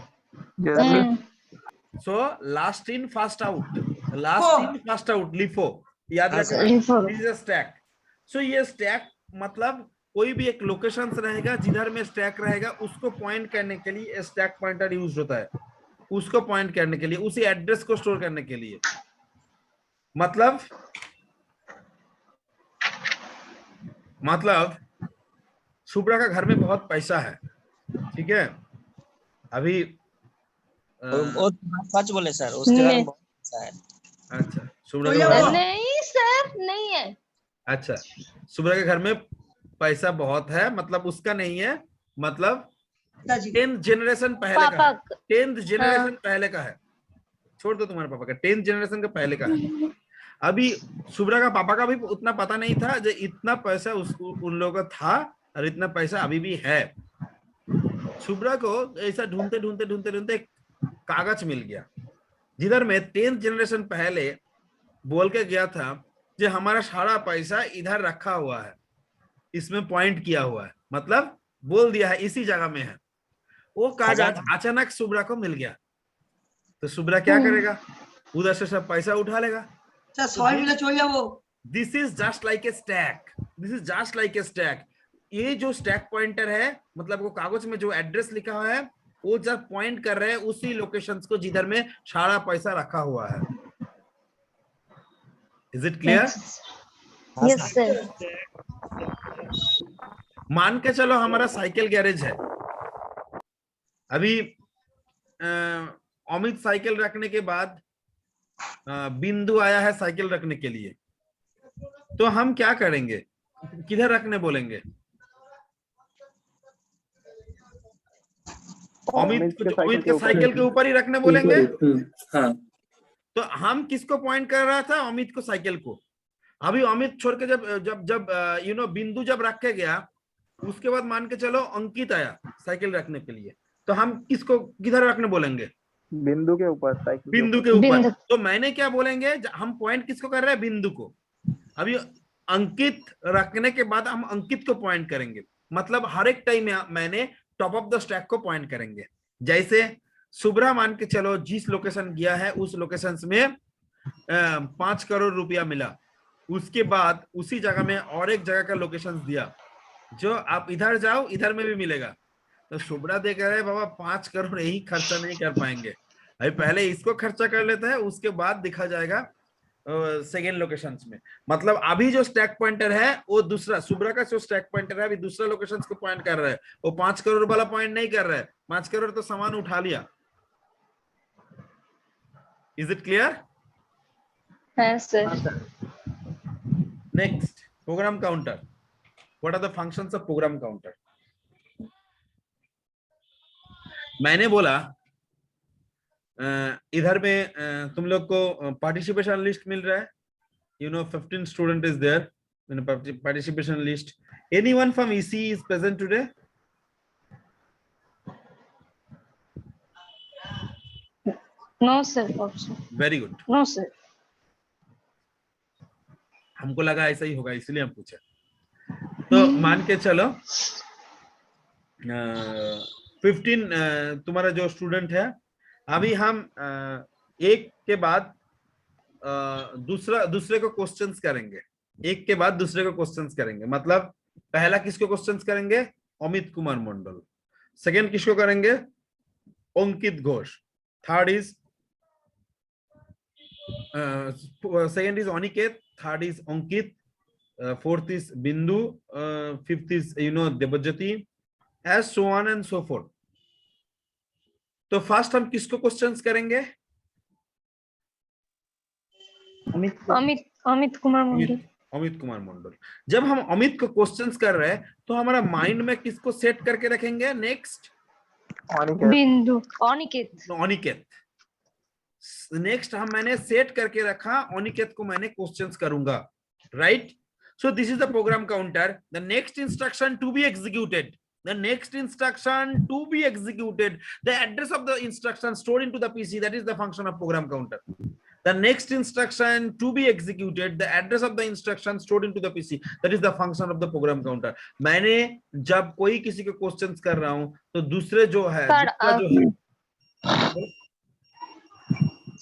H: Yes, sir.
A: So last in fast out, last in fast out, LIFO, याद
D: हाँ,
A: रखना।
B: LIFO।
A: This is a stack. So ये स्टैक मतलब कोई भी एक लोकेशन रहेगा, जिधर में स्टैक रहेगा उसको पॉइंट करने के लिए स्टैक पॉइंटर यूज होता है, उसको पॉइंट करने के लिए, उसी एड्रेस को स्टोर करने के लिए। मतलब शुभ्रा का घर में बहुत पैसा है, ठीक है? अभी
D: वो सच बोले सर, उसके घर में बहुत पैसा है।
A: अच्छा, शुभ्रा
C: तो
A: का
C: ये
A: घर
C: वो-
A: में-
B: नहीं सर, नहीं है।
A: अच्छा, शुभ्रा के घर में पैसा बहुत है, मतलब उसका नहीं है, मतलब
C: पिताजी
A: 10th जनरेशन पहले का
B: पापा
A: है, 10th जनरेशन पहले का है। छोड़ दो तुम्हारे पापा का, 10th जनरेशन का पहले का है। अभी शुभ्रा का पापा का भी उतना पता नहीं था जो इतना पैसा उन लोगों का था, और इतना पैसा अभी भी है। शुभ्रा को ऐसा ढूंढते ढूंढते ढूंढते ढूंढते एक कागज मिल गया, जिधर में 10th जनरेशन पहले बोल के गया था जो हमारा सारा पैसा इधर रखा हुआ है, इसमें पॉइंट किया हुआ है, मतलब बोल दिया है इसी जगह में है। वो कागज अचानक शुभ्रा को मिल गया, तो शुभ्रा क्या करेगा? उधर से सब पैसा उठा लेगा।
C: স্যার সবাই মিলে চলে যাবো।
A: This is just like a stack, this is just like a stack. ये जो स्टैक पॉइंटर है, मतलब वो कागज में जो एड्रेस लिखा हुआ है वो जब पॉइंट कर रहे हैं उसी लोकेशंस को जिधर में सारा पैसा रखा हुआ है। Is it clear?
B: Yes, sir.
A: मान के चलो हमारा साइकिल गैरेज है, अभी अमित साइकिल रखने के बाद बिंदु आया है साइकिल रखने के लिए, तो हम क्या करेंगे, किधर रखने बोलेंगे? अमित के साइकिल के ऊपर ही रखने बोलेंगे।
F: हाँ,
A: तो हम किसको पॉइंट कर रहा था? अमित को, साइकिल को। अभी अमित छोड़ के जब जब जब यू नो बिंदु जब रख के गया, उसके बाद मान के चलो अंकित आया साइकिल रखने के लिए, तो हम किसको किधर रखने बोलेंगे?
H: बिंदु के ऊपर, साइकिल
A: बिंदु के ऊपर।
B: बिंदु।
A: तो मैंने क्या बोलेंगे, हम पॉइंट किसको कर रहे हैं? बिंदु को। अभी अंकित रखने के बाद हम अंकित को पॉइंट करेंगे, मतलब हर एक टाइम मैंने टॉप ऑफ द स्टैक को पॉइंट करेंगे। जैसे सुब्रा मान के चलो जिस लोकेशन गया है उस लोकेशन में 5 करोड़ रुपया मिला, उसके बाद उसी जगह में और एक जगह का लोकेशन दिया, जो आप इधर जाओ इधर में भी मिलेगा। तो सुब्रा देख रहे बाबा 5 करोड़ यही खर्चा नहीं कर पाएंगे, अभी पहले इसको खर्चा कर लेते हैं, उसके बाद दिखा जाएगा सेकेंड लोकेशंस में। मतलब अभी जो स्टैक पॉइंटर है वो दूसरा, सुब्रा का जो स्टैक पॉइंटर है अभी दूसरा लोकेशंस को पॉइंट कर रहा है, वो 5 करोड़ वाला पॉइंट नहीं कर रहा है। 5 करोड़ तो सामान उठा लिया। Is it clear?
B: Yes, sir.
A: Next, program counter. What are the functions of program counter? मैंने बोला इधर में तुम लोग को पार्टिसिपेशन लिस्ट मिल रहा है, you know 15 student is there in a participation list. Anyone from EC is present today?
B: No, sir. Also.
A: Very good.
B: No, sir.
A: हमको लगा ऐसा ही होगा इसलिए हम पूछे। तो मान के चलो 15 तुम्हारा जो स्टूडेंट है, अभी हम एक के बाद दूसरे को क्वेश्चंस करेंगे, एक के बाद दूसरे को क्वेश्चंस करेंगे। मतलब पहला किसको क्वेश्चंस करेंगे? अमित कुमार मंडल। सेकंड किसको करेंगे? Ankit Ghosh. Third is second is Aniket, third is Ankit, fourth is Bindu, fifth is Debjyoti, as so on and so forth. तो फर्स्ट हम किसको क्वेश्चंस करेंगे?
B: अमित कुमार मंडल।
A: अमित कुमार मंडल। जब हम अमित को क्वेश्चंस कर रहे हैं तो हमारा माइंड में किसको सेट करके रखेंगे? नेक्स्ट
B: बिंदु, अनिकेत।
A: अनिकेत। नेक्स्ट मैंने सेट करके रखा, अनिकेत को मैंने क्वेश्चंस करूंगा, right? So this is the program counter. The next instruction to be executed, the next instruction to be executed, the address of the instruction stored into the PC, that is the function of program counter. The next instruction to be executed, the address of the instruction stored into the PC, that is the function of the program counter. मैंने जब कोई किसी को questions कर रहा हूं तो दूसरे जो है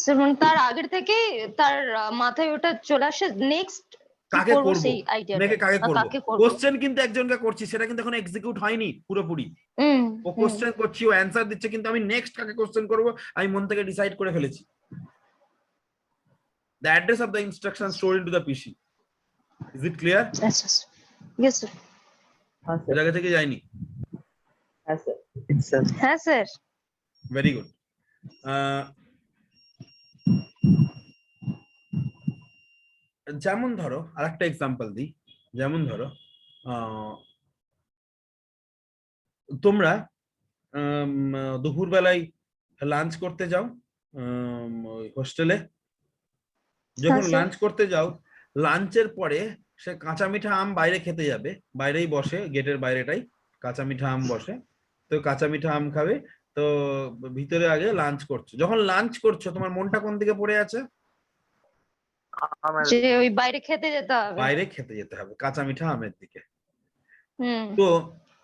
B: सर তার আগের থেকে তার মাথায় ওটা চলে আসে নেক্সট
A: কাকে করব, মেকে কাকে করব।
B: কাকে করব।
A: কোশ্চেন কিন্তু একজনকে করছি, সেটা কিন্তু এখন এক্সিকিউট হয়নি পুরোপুরি। ও কোশ্চেন করছি, ও অ্যানসার দিচ্ছে, কিন্তু আমি নেক্সট কাকে কোশ্চেন করব আমি মন থেকে ডিসাইড করে ফেলেছি। The address of the instruction stored into the PC. Is it clear?
B: Yes, yes, sir.
D: हाँ सर,
A: জায়গা থেকে যায়নি?
D: हाँ सर,
B: হ্যাঁ স্যার।
A: Very good. যেমন ধরো আরেকটা এক্সাম্পল দিই, যেমন ধরো তোমরা দুপুর বেলায় লাঞ্চ করতে যাও হোস্টেলে। যখন লাঞ্চ করতে যাও, লাঞ্চের পরে সে কাঁচা মিঠা আম বাইরে খেতে যাবে, বাইরেই বসে, গেটের বাইরেটাই কাঁচা মিঠা আম বসে, তো কাঁচা মিঠা আম খাবে। তো ভিতরে আগে লাঞ্চ করছো, যখন লাঞ্চ করছো তোমার মনটা কোন দিকে পড়ে আছে?
B: যে ওই বাইরে খেতে যেতে হবে,
A: বাইরে খেতে যেতে হবে, কাঁচা মিঠা আমের দিকে। তো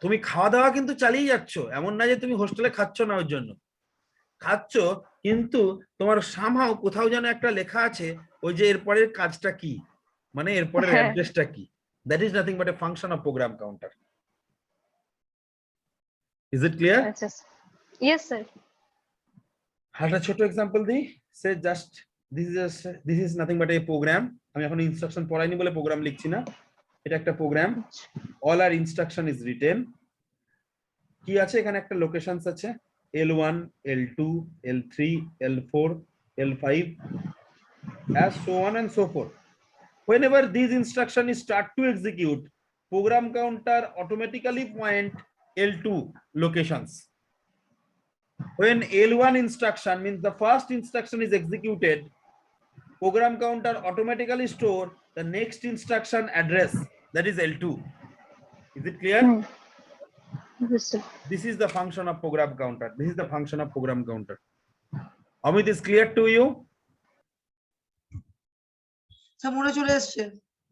A: তুমি খাওয়া দাওয়া কিন্তু চালিয়ে যাচ্ছ, এমন না যে তুমি হোস্টেলে খাচ্ছ না, ওর জন্য খাচ্ছ, কিন্তু তোমার সামহাও কোথাও যেন একটা লেখা আছে ওই যে এরপরের কাজটা কি, মানে এরপরের অ্যাড্রেসটা কি। That is nothing but A function of program counter. Is it clear?
B: Yes sir.
A: একটা ছোট এক্সাম্পল দিই। সে just this is nothing but a program. আমি এখন ইনস্ট্রাকশন পড়াইনি বলে প্রোগ্রাম লিখছি না, এটা একটা programme. all our instruction is written। কি আছে এখানে? একটা লোকেশনস আছে L1 L2 L3 L4 L5 as so on and so forth. Whenever these instructions start to execute, program counter automatically point L2 locations. When L1 instruction means the first instruction is executed, program counter automatically store the next instruction address, that is L2. Is it clear?
B: Yes, sir.
A: This is the function of program counter. This is the function of program counter. Amit, is clear to you?
C: Sir মনে চলে এসছে।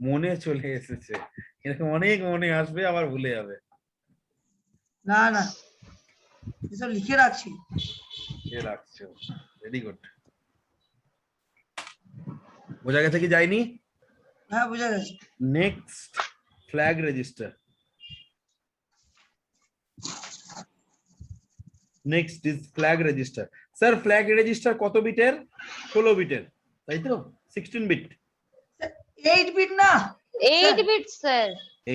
A: মনে চলে এসেছে, এরকম অনেক মনে আসবে আবার ভুলে যাবে।
C: না না, এসব লিখে রাখছি।
A: এ রাখছো, ভেরি গুড। বোঝা গেছে কি যায়নি?
C: হ্যাঁ বোঝা গেছে।
A: Next flag register. Next is flag register. Sir flag register কত বিটের? 16 বিটের, তাই তো? 16 বিট।
C: 8 বিট না?
B: 8 bit, sir.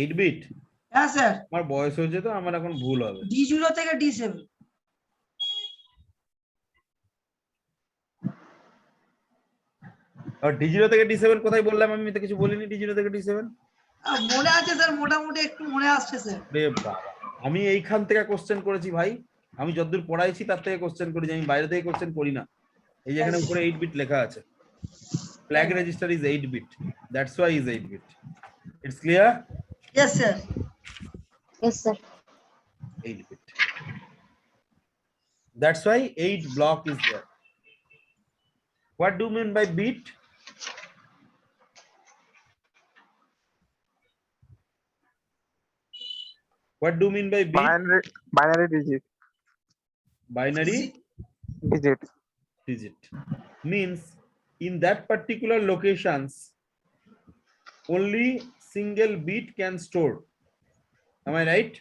A: 8 বিট?
C: হ্যাঁ স্যার।
A: আমার বয়স হয়েছে তো, আমার এখন ভুল হবে।
C: D0 থেকে D7।
A: আর D0 থেকে D7 কোথায় বললাম? আমি তো কিছু বলিনি D0 থেকে D7।
C: মনে আছে স্যার, মোটামুটি একটু মনে আসছে স্যার।
A: রে বাবা, আমি এইখান থেকে কোশ্চেন করেছি ভাই। আমি যতদূর পড়াইছি তার থেকে কোশ্চেন করেছি, আমি বাইরে থেকে কোশ্চেন করি না। এই যে এখানে উপরে 8 বিট লেখা আছে। Flag register is 8 bit. That's why is 8 bit. It's clear?
C: Yes sir.
B: Yes, sir.
A: 8 bit. That's why 8 block is there. What do you mean by bit? What do you mean by bit?
H: Binary digit.
A: Binary
H: Digit.
A: digit means in that particular locations only single bit can store. Am I right?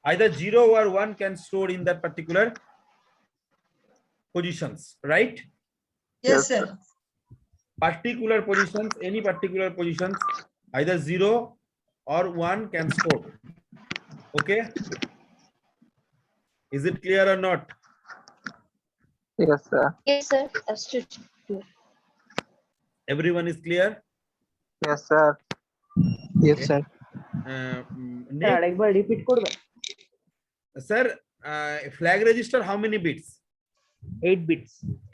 A: Either 0 or 1 can store in that particular positions, right?
C: Yes sir.
A: Particular positions, any particular positions, either 0 or 1 can store. Okay, is it clear or not?
H: Yes sir.
B: Yes, sir. Absolutely.
A: Everyone is clear?
H: Yes sir.
D: Yes sir.
A: Next,
E: আরেকবার repeat করবেন?
A: sir, flag register how many bits?
E: 8 bits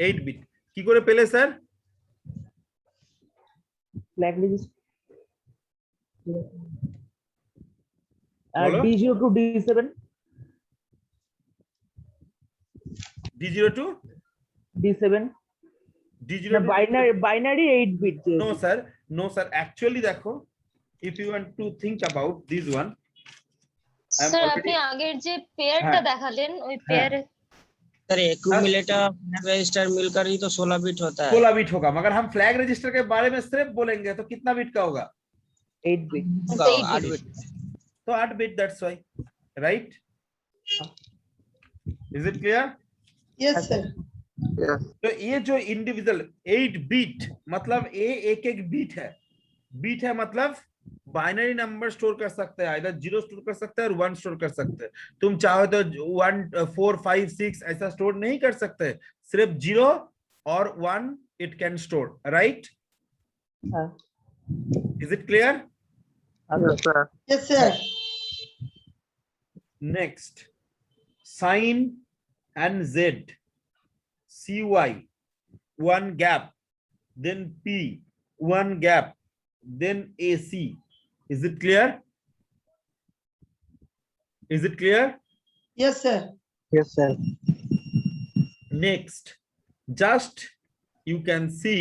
A: 8 bit. কি করে পেলে sir?
E: flag register
A: বলো।
E: D0 to D7
A: D0 to
E: D7
A: D0
E: না
A: to
E: binary 8 bit
A: no sir, no sir, actually দেখো, if you want to think about this one, I am
B: sir
A: already-
B: আপনি আগের যে পেয়ারটা
A: হ্যাঁ।
B: দেখালেন ওই পেয়ারে
D: सर एक्यूमुलेटर रजिस्टर मिलकर ही तो 16 बिट होता है।
A: 16 बिट होगा, मगर हम फ्लैग रजिस्टर के बारे में सिर्फ बोलेंगे तो कितना बिट का होगा?
E: 8 bit
D: होगा,
B: 8
D: 8
B: bit।
D: बिट।
A: तो 8 bit, that's why, right? Is it clear?
C: Yes sir.
H: Yes.
A: तो ये जो इंडिविजुअल 8 बिट मतलब ये एक एक बीट है मतलब बाइनरी नंबर स्टोर कर सकते हैं, आइदर 0 स्टोर कर सकते हैं और 1 स्टोर कर सकते हैं। तुम चाहो तो 1 4 5 6 ऐसा स्टोर नहीं कर सकते, सिर्फ 0 और 1 इट कैन स्टोर, राइट?
E: हाँ।
A: Is it clear?
H: Yes sir.
C: Yes sir.
A: Next, sin and z, cy, 1 gap, then p, 1 gap, then ac. Is it clear? Is it clear?
C: Yes sir.
D: Yes sir.
A: Next, just you can see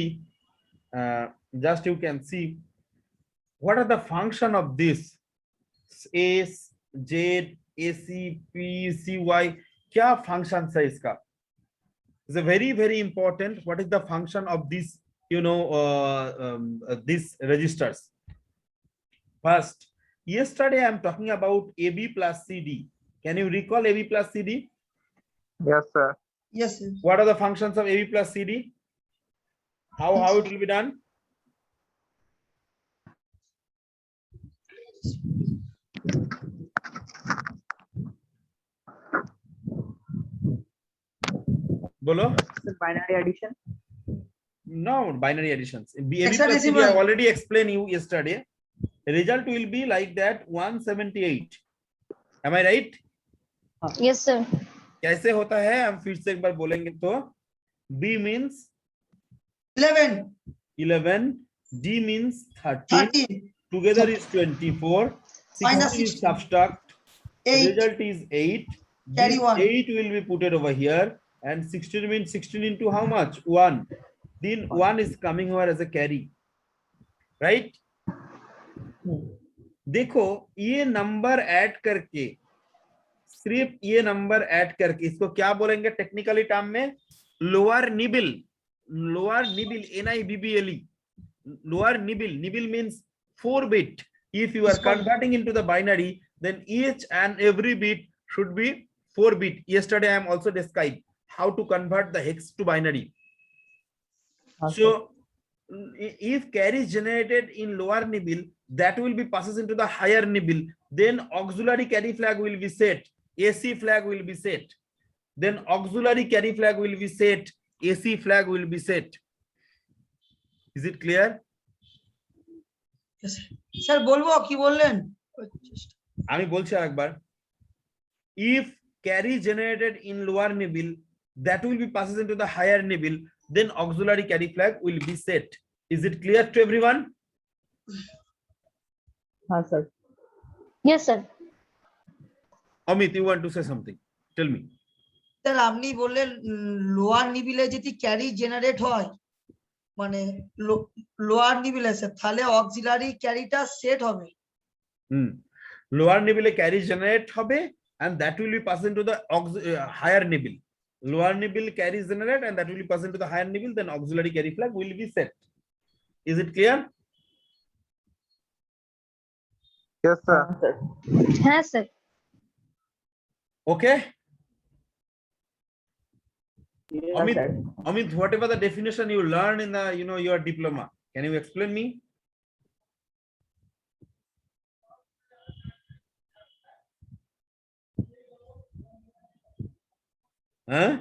A: what are the function of this s, z, ac, p, cy, क्या function है इसका? It's a very important. What is the function of this, these registers? First, yesterday I am talking about AB plus CD. Can you recall AB plus CD?
H: Yes sir.
C: Yes sir.
A: What are the functions of AB plus CD? How it will be done? Bolo?
H: binary addition.
A: No binary additions. B plus C
C: Hexadecimal.
A: I already explained you yesterday. Result will be like that 178. Am I right?
B: Yes, sir.
A: कैसे होता है हम फिर से एक बार बोलेंगे तो B means
C: 11,
A: 11, D means 13,
C: 13,
A: together is 24,
C: Minus
A: 16 is
C: 16.
A: subtract,
C: 8,
A: result is 8.
C: Carry
A: This
C: 1.
A: 8 will be put it over here, and 16 means 16 into how much? 1. Then 1 is coming here as a carry, right? देखो ये number add करके, सिर्फ ये number add करके इसको क्या बोलेंगे technically term में? Lower निबिल. Lower निबिल, NIBBLE, lower nibble means 4 bit. If you are converting into the binary, then each and every bit should be 4 bit. Yesterday I am also described how to convert the hex to binary. So if carry is generated in lower nibble, that will be passes into the higher nibble, then auxiliary carry flag will be set, AC flag will be set, then auxiliary carry flag will be set, AC flag will be set. Is it clear?
C: Sir বলবো কি বললেন?
A: আমি বলছি আরেকবার, if carry generated in lower nibble, that will be passes into the higher nibble, then auxiliary carry flag will be set. Is it clear to everyone?
H: हाँ sir.
B: Yes, sir.
A: Amit, you want to say something? Tell me.
C: Sir আপনি বললেন lower নিবিলে যদি carry generate হয় মানে lower নিবিলে sir তাহলে auxiliary ক্যারিটা set হবে।
A: Lower nibble carry generate হবে, and that will be passed into the higher nibble. Lower nibble carry generate, and that will be passed into the higher nibble, then auxiliary carry flag will be set. Is it clear?
H: Yes sir.
B: Yes, sir.
A: Okay.
H: Yes,
A: Amit,
H: sir.
A: Amit, whatever the definition you learn in the your diploma, can you explain me? Huh?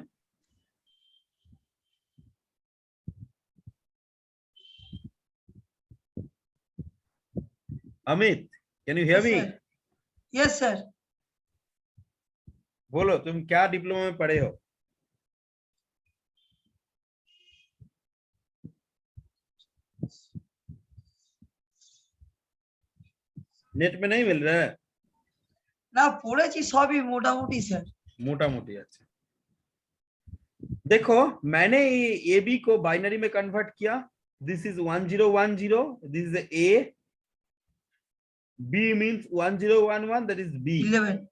A: Amit, can you hear me?
C: Yes sir.
A: बोलो तुम क्या diploma में पढ़े हो? Net में नहीं मिल रहा है?
C: না পড়েছি সবই মোটামুটি স্যার।
A: मोटा मोटी अच्छा। देखो मैंने ए बी को बाइनरी में कन्वर्ट किया. This is 1010, this is a. B means 1011, that is B.
C: 11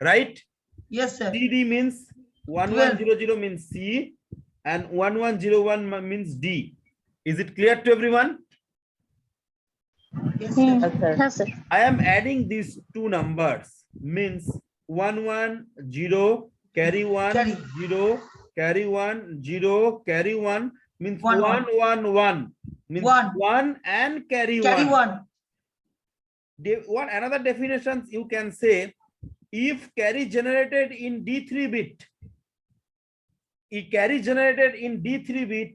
A: Right?
C: Yes sir.
A: CD means 1100 means C, and 1101 means D. Is it clear to everyone?
C: Yes
B: Hmm.
C: Sir.
B: Yes, sir.
A: I am adding these two numbers, means 110 carry 1
C: Carry.
A: 0 carry 1 0 carry 1 means
C: One,
A: 111 means
C: One.
A: 1 and carry
C: carry
A: 1.
C: 1
A: What another definitions you can say, if carry generated in D3 bit, if carry generated in D3 bit,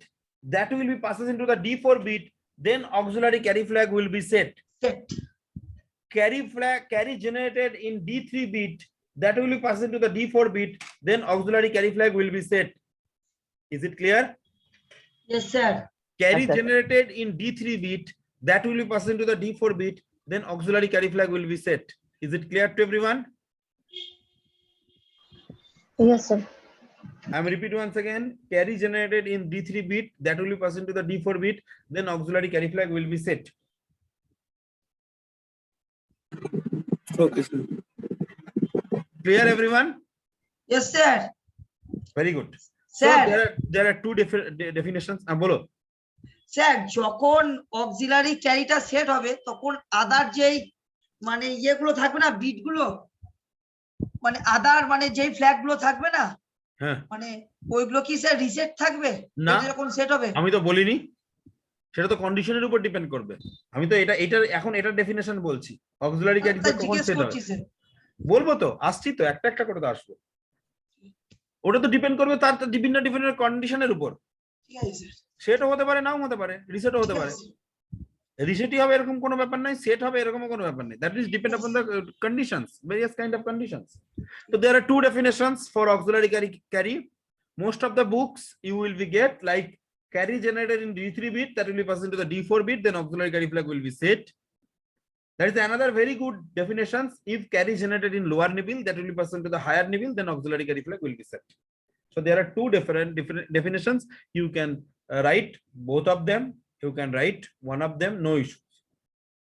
A: that will be passes into the D4 bit, then auxiliary carry flag will be set.
C: Set
A: Carry generated in D3 bit, that will be passed into the D4 bit, then auxiliary carry flag will be set. Is it clear?
C: Yes sir.
A: Carry
H: Yes, sir.
A: generated in D3 bit, that will be passed into the D4 bit, then auxiliary carry flag will be set. Is it clear to everyone?
B: Yes, sir.
A: I am repeat once again. Carry generated in D3 bit, that will be passed into the D4 bit, then auxiliary carry flag will be set.
F: Okay, sir.
A: Clear everyone?
C: Yes sir.
A: Very good. So
C: sir
A: there are two different definitions. বলো।
C: Sir যখন auxiliary ক্যারিটা set হবে তখন আদার যেই মানে ইয়েগুলো থাকবে না bit গুলো মানে আদার মানে যেই ফ্ল্যাগ গুলো থাকবে না
A: হ্যাঁ
C: মানে ওইগুলো কি স্যার রিসেট থাকবে
A: না।
C: এটা যখন সেট হবে?
A: আমি তো বলিনি, সেটা তো কন্ডিশনের উপর ডিপেন্ড করবে। আমি তো এটার এখন এটার ডেফিনেশন বলছি, অক্সিলারি ক্যারি
C: তা
A: ফ্ল্যাগ কখন
C: জিজ্ঞেস
A: সেট হবে
C: করছি স্যার।
A: বলবো তো, আসছি তো, একটা একটা করে তো আসবো। ওটা তো ডিপেন্ড করবে তার বিভিন্ন ডিফারেন্ট কন্ডিশনের উপর।
C: ঠিক আছে স্যার।
A: সেটও হতে পারে, নাও হতে পারে, রিসেটও হতে
C: ঠিক
A: পারে।
C: আছে স্যার।
A: রিসেটই হবে এরকম কোনো ব্যাপার নাই, সেট হবে এরকম কোনো ব্যাপার নেই। That is depend upon the conditions, various kind of conditions. So there are two definitions for auxiliary carry. Most of the books you will be get like carry generated in D3 bit that will be passed into the D4 bit, then auxiliary carry flag will be set. That is another very good definitions. If carry generated in lower nibble that will be passed into the higher nibble, then auxiliary carry flag will be set. So there are two different definitions. You can write both of them. You can write one of them, no issues.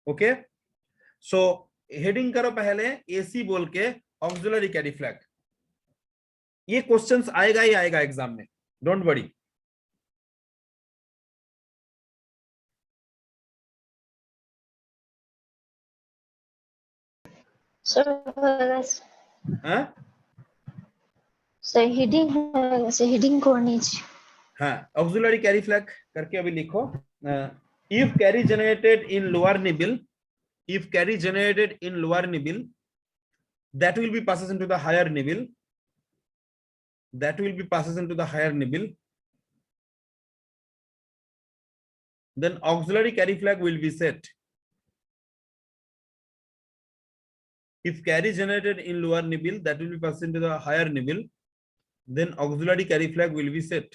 A: Okay. So heading करो पहले AC बोल के auxiliary carry flag. ये questions आएगा ही आएगा exam में, don't worry.
B: Sir
A: हाँ
B: sir heading करनी चाहिए।
A: हाँ, auxiliary carry flag करके अभी लिखो। If carry generated in lower nibble, if carry generated in lower nibble, that will be passes into the higher nibble. That will be passes into the higher nibble. Then auxiliary carry flag will be set. If carry generated in lower nibble, that will be passed into the higher nibble. Then auxiliary carry flag will be set.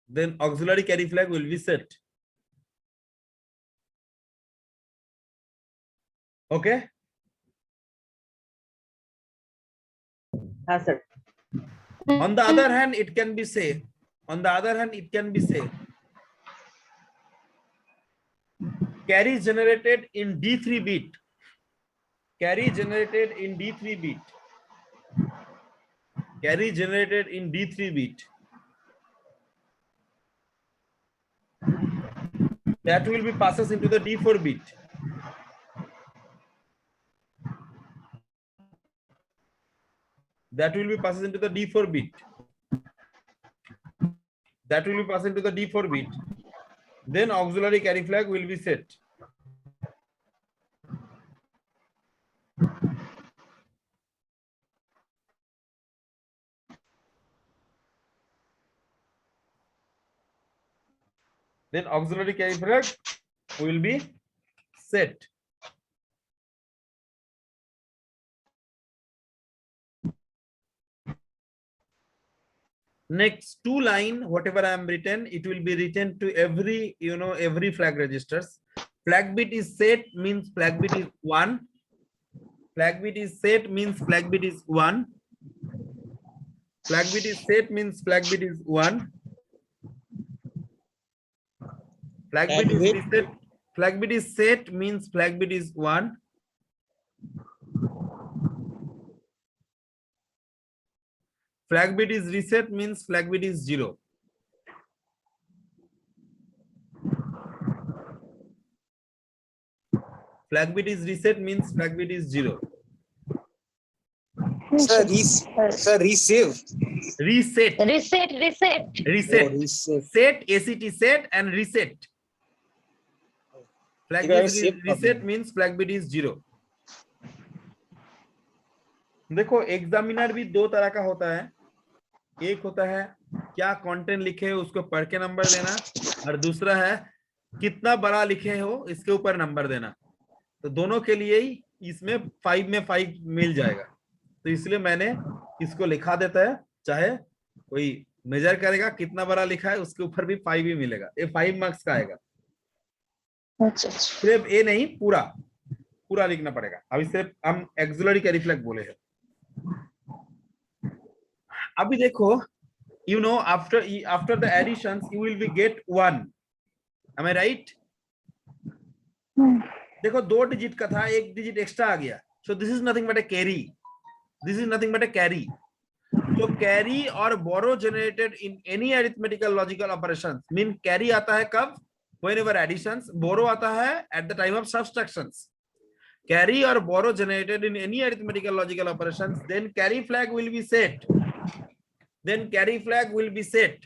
A: Then auxiliary carry flag will be set. Okay.
I: हाँ sir.
A: On the other hand, it can be say. On the other hand, it can be say. Carry generated in D3 bit. Carry generated in D3 bit. Carry generated in D3 bit. That will be passes into the D4 bit. That will be passes into the D4 bit. That will be passed into the D4 bit. Then auxiliary carry flag will be set. Then auxiliary carry flag will be set. Next two line, whatever I am written, it will be written to every, every flag registers. Flag bit is set means flag bit is 1. Flag bit is set means flag bit is 1. Flag bit is set means flag bit is 1. Flag bit is reset. Flag bit is set means flag bit is 1. Flag bit is reset means flag bit is 0. Flag bit is reset means flag bit is 0.
F: Sir, receive.
A: Reset.
B: Reset.
A: Reset.
F: Oh, reset.
A: Set, ACT set and reset. Flag bit is reset means flag bit is 0. देखो examiner भी दो तरह का होता है, एक होता है क्या कंटेंट लिखे हो उसको पढ़ के नंबर देना, और दूसरा है कितना बड़ा लिखे हो इसके ऊपर नंबर देना। तो दोनों के लिए ही इसमें 5 में 5 मिल जाएगा, तो इसलिए मैंने इसको लिखा देता है, चाहे कोई मेजर करेगा कितना बड़ा लिखा है उसके ऊपर भी 5 ही मिलेगा, ये 5 मार्क्स का आएगा।
B: अच्छा
A: सिर्फ ए नहीं, पूरा लिखना पड़ेगा। अभी सिर्फ हम ऑक्सिलरी कैरी फ्लैग बोले हैं। अभी देखो, after the additions you will be get 1, am I right? देखो 2 डिजिट का था, 1 डिजिट एक्स्ट्रा आ गया, so this is nothing but a carry. This is nothing but a carry. So carry और borrow generated in any arithmetical logical operations mean carry आता है कब? Whenever additions, borrow आता है at the time of subtractions. carry or borrow generated in any arithmetical logical operations, then carry flag will be set. Then carry flag will be set.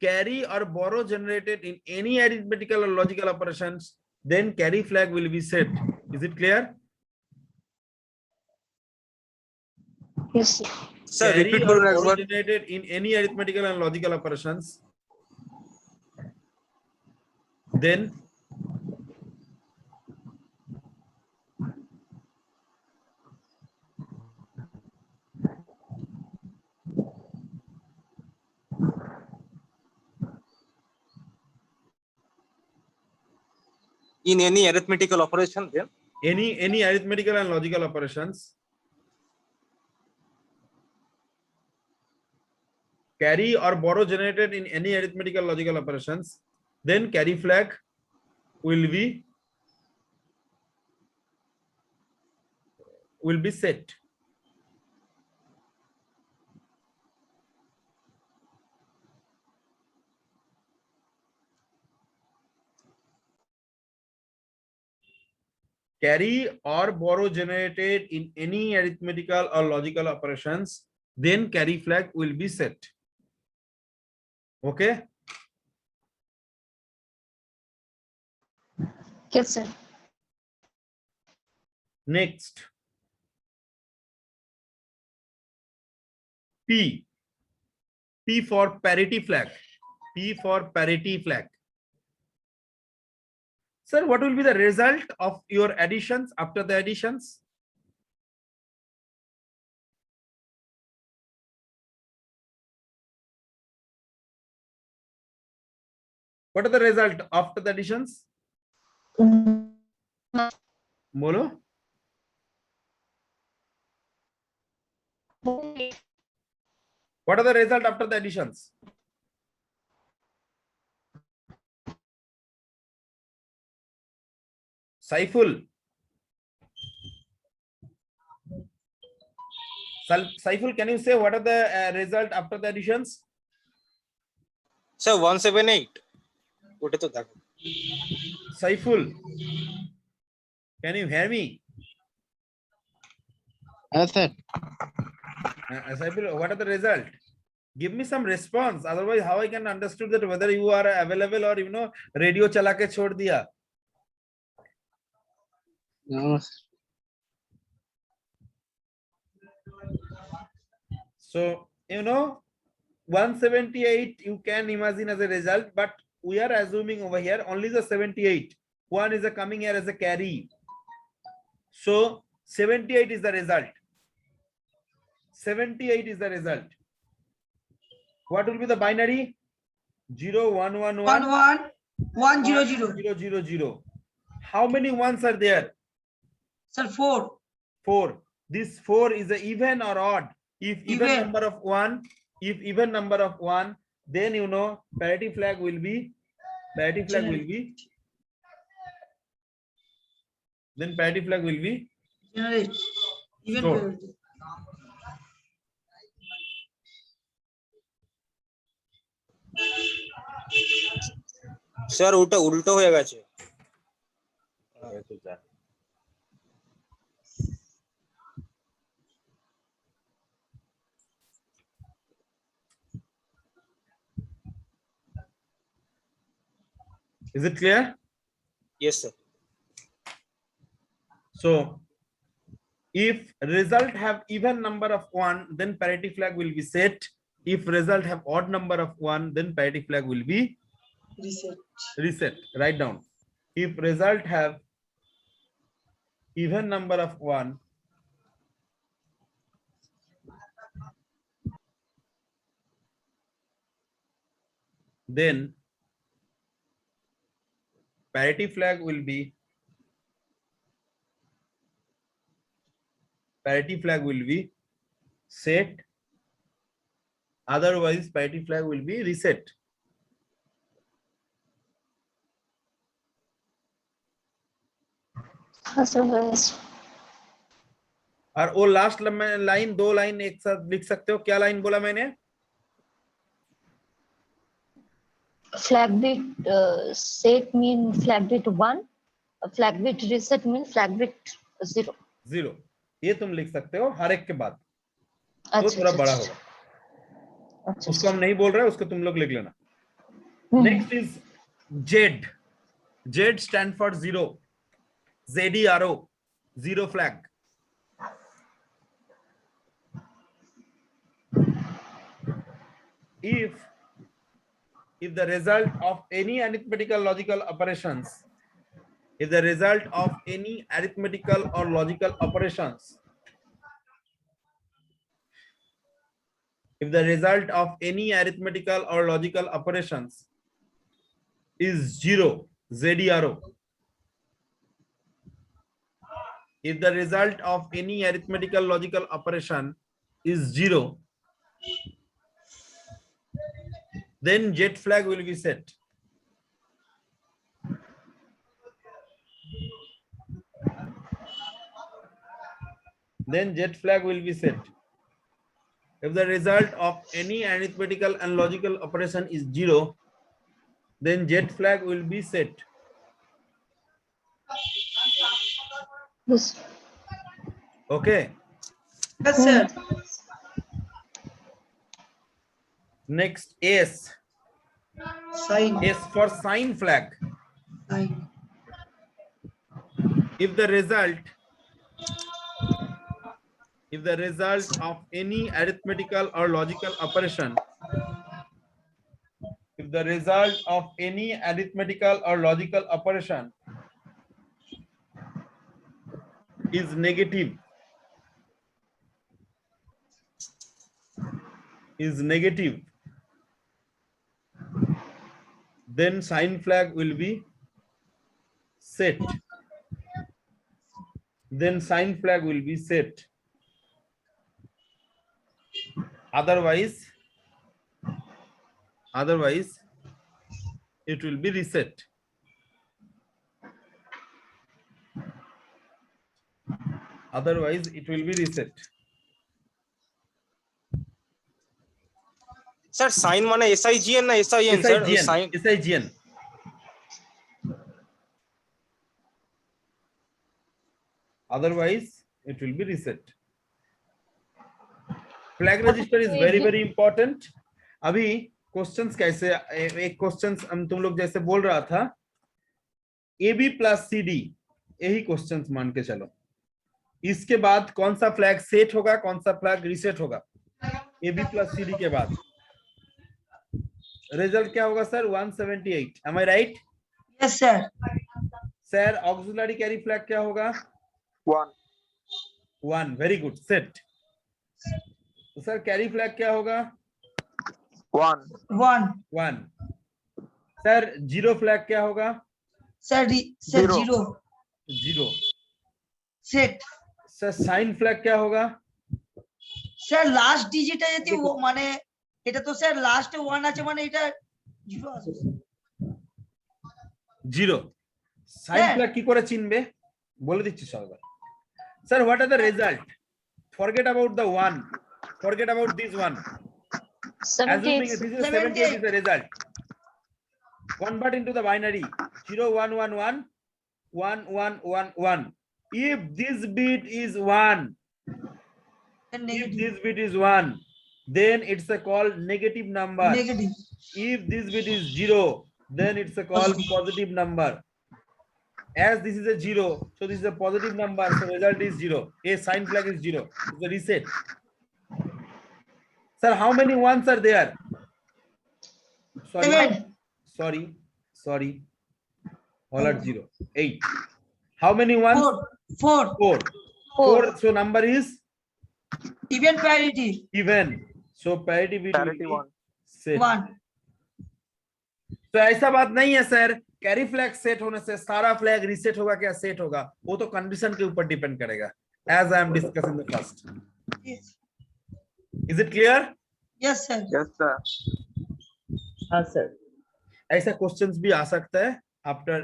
A: Carry or borrow generated in any arithmetical or logical operations, then carry flag will be set. Is it clear?
B: Yes, sir.
E: Sir,
A: Carry
E: repeat
A: or
E: করুন
A: borrow
E: একবার।
A: generated in any arithmetical and logical operations, then
E: In any arithmetical operation, then
A: any arithmetical and logical operations, carry or borrow generated in any arithmetical logical operations, then carry flag will be set. Carry or borrow generated in any arithmetical or logical operations, then carry flag will be set. Okay.
B: Yes, sir.
A: Next, P. P for parity flag. P for parity flag. Sir, what will be the result of your additions after the additions? What are the result after the additions? Bolo. What are the result after the additions? Saiful. Saiful, can you say what are the result after the additions?
E: sir 178 ওটা তো দেখো।
A: Saiful, can you hear me?
G: Yes, sir.
A: Saiful, what are the result? Give me some response. Otherwise, how I can understood that whether you are available or radio chala ke chhod diya.
G: No,
A: So 178 you can imagine as a result, but we are assuming over here only the 78. One is coming here as a carry. So 78 is the result. 78 is the result. What will be the binary? 0 1 1 1
C: 1 1 0 0.
A: 0 0 0. How many ones are there?
C: Sir, 4.
A: 4. This 4 is a even or odd. If even
C: Even.
A: number of 1, if even number of 1, then parity flag will be then parity flag will be
C: Generate. Even
A: Sure.
C: parity.
E: Sir ওটা উল্টো হয়ে গেছে।
A: Is it clear?
E: Yes, sir.
A: So if result have even number of 1, then parity flag will be set. If result have odd number of 1, then parity flag will be reset. Write down. If result have even number of 1, then parity flag will be set. Otherwise parity flag will be reset.
B: हाँ sir बस
A: और वो last line 2 line एक साथ लिख सकते हो? क्या लाइन बोला मैंने?
B: flag bit set mean flag bit 1 flag bit reset means flag bit 0.
A: 0 ये तुम लिख सकते हो हर एक के बाद, तो
B: अच्छा
A: थोड़ा बड़ा
B: अच्छा
A: होगा।
B: अच्छा
A: उसको हम नहीं बोल रहे, उसको तुम लोग लिख लेना। Next is Z. Z stand for 0, ZERO, 0 flag. If the result of any arithmetical logical operations, if the result of any arithmetical or logical operations, if the result of any arithmetical or logical operations is 0, ZERO. If the result of any arithmetical logical operation is 0, then jet flag will be set. Then jet flag will be set. If the result of any arithmetical and logical operation is 0, then jet flag will be set.
B: yes.
A: Okay.
C: Yes, sir.
A: Next, S.
C: Sign.
A: S for sign flag.
C: Sign.
A: If the result of any arithmetical or logical operation, if the result of any arithmetical or logical operation is negative, then sign flag will be set. Then sign flag will be set. Otherwise it will be reset. Otherwise it will be reset.
J: Sir sign মানে SIGN না SIN sir? Sign
A: SIGN. Otherwise it will be reset. Flag register is very important. अभी questions कैसे, एक questions हम तुम लोग जैसे बोल रहा था AB plus CD, यही क्वेश्चंस मान के चलो। इसके बाद कौन सा फ्लैग सेट होगा, कौन सा फ्लैग रिसेट होगा? AB plus CD के बाद रिजल्ट क्या होगा sir? 178. Am I right?
C: Yes, sir.
A: Sir auxiliary carry flag क्या होगा? 1. Very good, set. तो सर कैरी फ्लैग क्या होगा?
C: 1.
A: सर जीरो फ्लैग क्या होगा?
C: Sir, sir, 0. Set.
A: Sir sign flag क्या होगा?
C: Sir, last digit এ যদি মানে এটা তো স্যার লাস্টে 1 আছে মানে এটা 0 আছে।
A: 0। সাইন ফ্ল্যাগ কি করে চিনবে বলে দিচ্ছি সবাই। Sir what are the result? Forget about the 1, forget about this 1, assuming this is 78 is the result. Convert into the binary 0 1 1 1 1 1 1 1. If this bit is 1, if this bit is 1, then it's a called negative number.
C: Negative.
A: If this bit is 0, then it's a called positive number. As this is a 0, so this is a positive number, so result is 0. A sign flag is 0. It's a reset. Sir, how many ones are there? Sorry. All at 0. 8. How many ones? 4. So number is
C: Even parity.
A: even. So parity will be
C: 1.
A: तो ऐसा बात नहीं है sir carry flag set होने से सारा flag reset होगा क्या सेट होगा, वो तो कंडीशन के ऊपर डिपेंड करेगा, as I am discussing the first. Is it clear?
C: Yes, sir.
H: Yes, sir.
I: हाँ सर।
A: ऐसा क्वेश्चंस भी आ सकता है after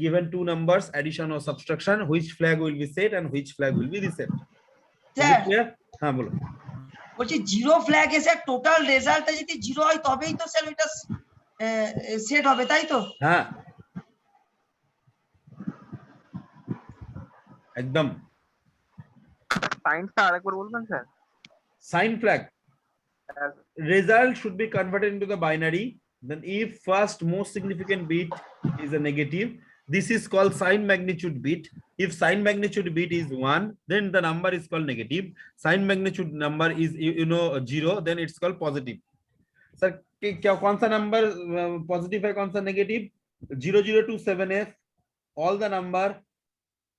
A: given 2 numbers addition or subtraction, which flag will be set and which flag will be reset. Is it clear? हाँ बोलो।
C: বলছি 0 flag এ sir total রেজাল্টটা যদি 0 হয় তবেই তো স্যার এটা সেট হবে, তাই তো?
A: हाँ একদম
H: সাইনটা আরেকবার বলবেন sir?
A: sign flag result should be converted into the binary. Then if first most significant bit is a negative, this is called sign magnitude bit. If sign magnitude bit is 1, then the number is called negative. Sign magnitude number is 0, then it's called positive. Sir, क्या कौन सा number positive है, कौन सा negative? 0027F, all the number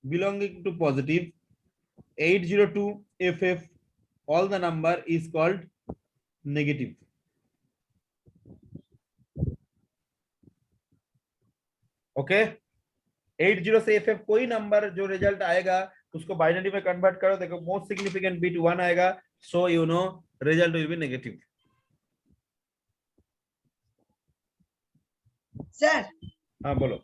A: belonging to positive. 802FF, all the number is called negative. Okay 80 से FF कोई number जो result आएगा उसको बाइनरी में कन्वर्ट करो, देखो मोस्ट सिग्निफिकेंट बिट 1 आएगा, so you know result will be negative.
C: Sir
A: हाँ बोलो।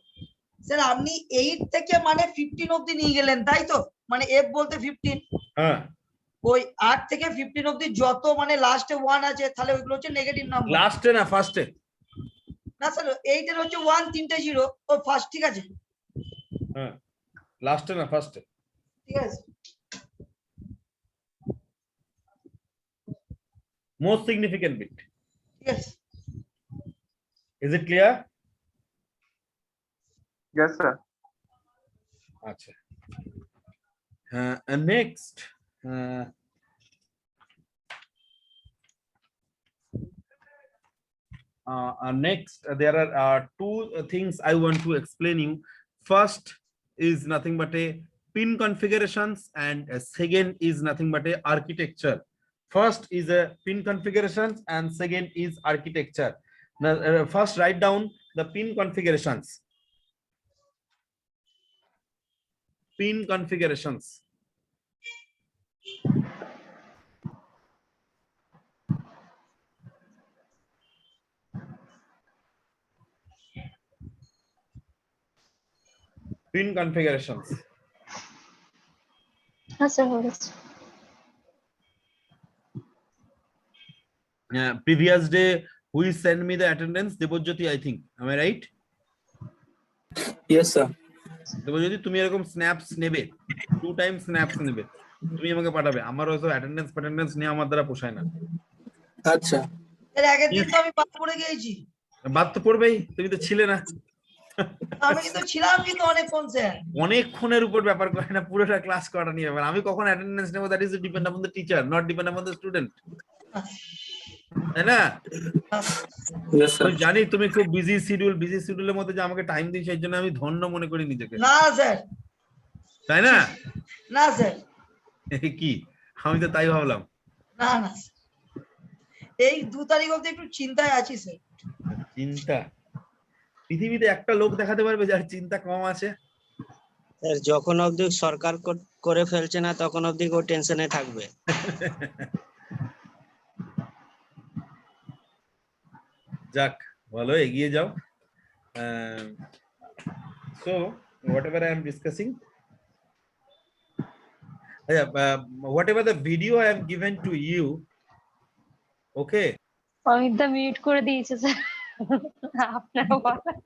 C: স্যার আপনি 8 থেকে মানে 15 অবধি নিয়ে গেলেন তাই তো, মানে f বলতে 15,
A: हाँ
C: ওই 8 থেকে 15 অবধি যত মানে লাস্টে 1 আছে তাহলে ওইগুলো হচ্ছে নেগেটিভ নাম্বার।
A: लास्ट है ना फर्स्ट है?
C: না স্যার 8 এর হচ্ছে 1 তিনটে 0 ও ফার্স্ট, ঠিক আছে
A: हाँ लास्ट है ना फर्स्ट है?
C: ঠিক আছে।
A: मोस्ट सिग्निफिकेंट बिट,
C: ঠিক আছে
A: is it clear?
H: Yes sir.
A: अच्छा next next there are two things I want to explain you. First is nothing but a pin configurations, and second is nothing but a architecture. First is a pin configurations and second is architecture. Now first write down the pin configurations. Pin configurations. Pin configurations.
B: হ্যাঁ sir হয়ে গেছে।
A: Previous day who sent me the attendance? Debojyoti, I think. Am I right?
F: Yes, sir.
A: Debojyoti, তুমি এরকম snaps নেবে, 2 time snaps নেবে, তুমি আমাকে পাঠাবে। আমার ওই অ্যাটেন্ডেন্স নিয়ে আমার দ্বারা পোষায় না।
F: আচ্ছা।
C: এর আগের দিন তো আমি বাদ পড়ে গিয়েছি।
A: বাদ তো পড়বেই, তুমি তো ছিলে না।
C: আমি কিন্তু ছিলাম কিন্তু অনেকক্ষণ স্যার।
A: অনেকক্ষণের উপর ব্যাপার করে না, পুরোটা ক্লাস করা নিয়ে ব্যাপার। আমি কখন অ্যাটেন্ডেন্স নেব, that is depend on the teacher, not depend on the student, তাই না?
F: Yes, sir.
A: আমি জানি তুমি খুব বিজি শিডিউলের মধ্যে যে আমাকে টাইম দিই, সেই জন্য আমি ধন্য মনে করি নিজেকে,
C: না স্যার,
A: তাই না?
C: না স্যার,
A: কি আমি তো তাই ভাবলাম।
C: না না এই 2 তারিখ অবধি একটু চিন্তায় আছি স্যার।
A: চিন্তা, পৃথিবীতে একটা লোক দেখাতে পারবে যার চিন্তা কম আছে?
D: স্যার যখন অবধি সরকার করে ফেলছে না তখন অবধি ও টেনশনে থাকবে।
A: যাক, ভালো, এগিয়ে যাও। So whatever I am discussing, whatever the video I have given to you, okay,
B: Amit দা মিউট করে দিয়েছে স্যার, আপনারা বলেন।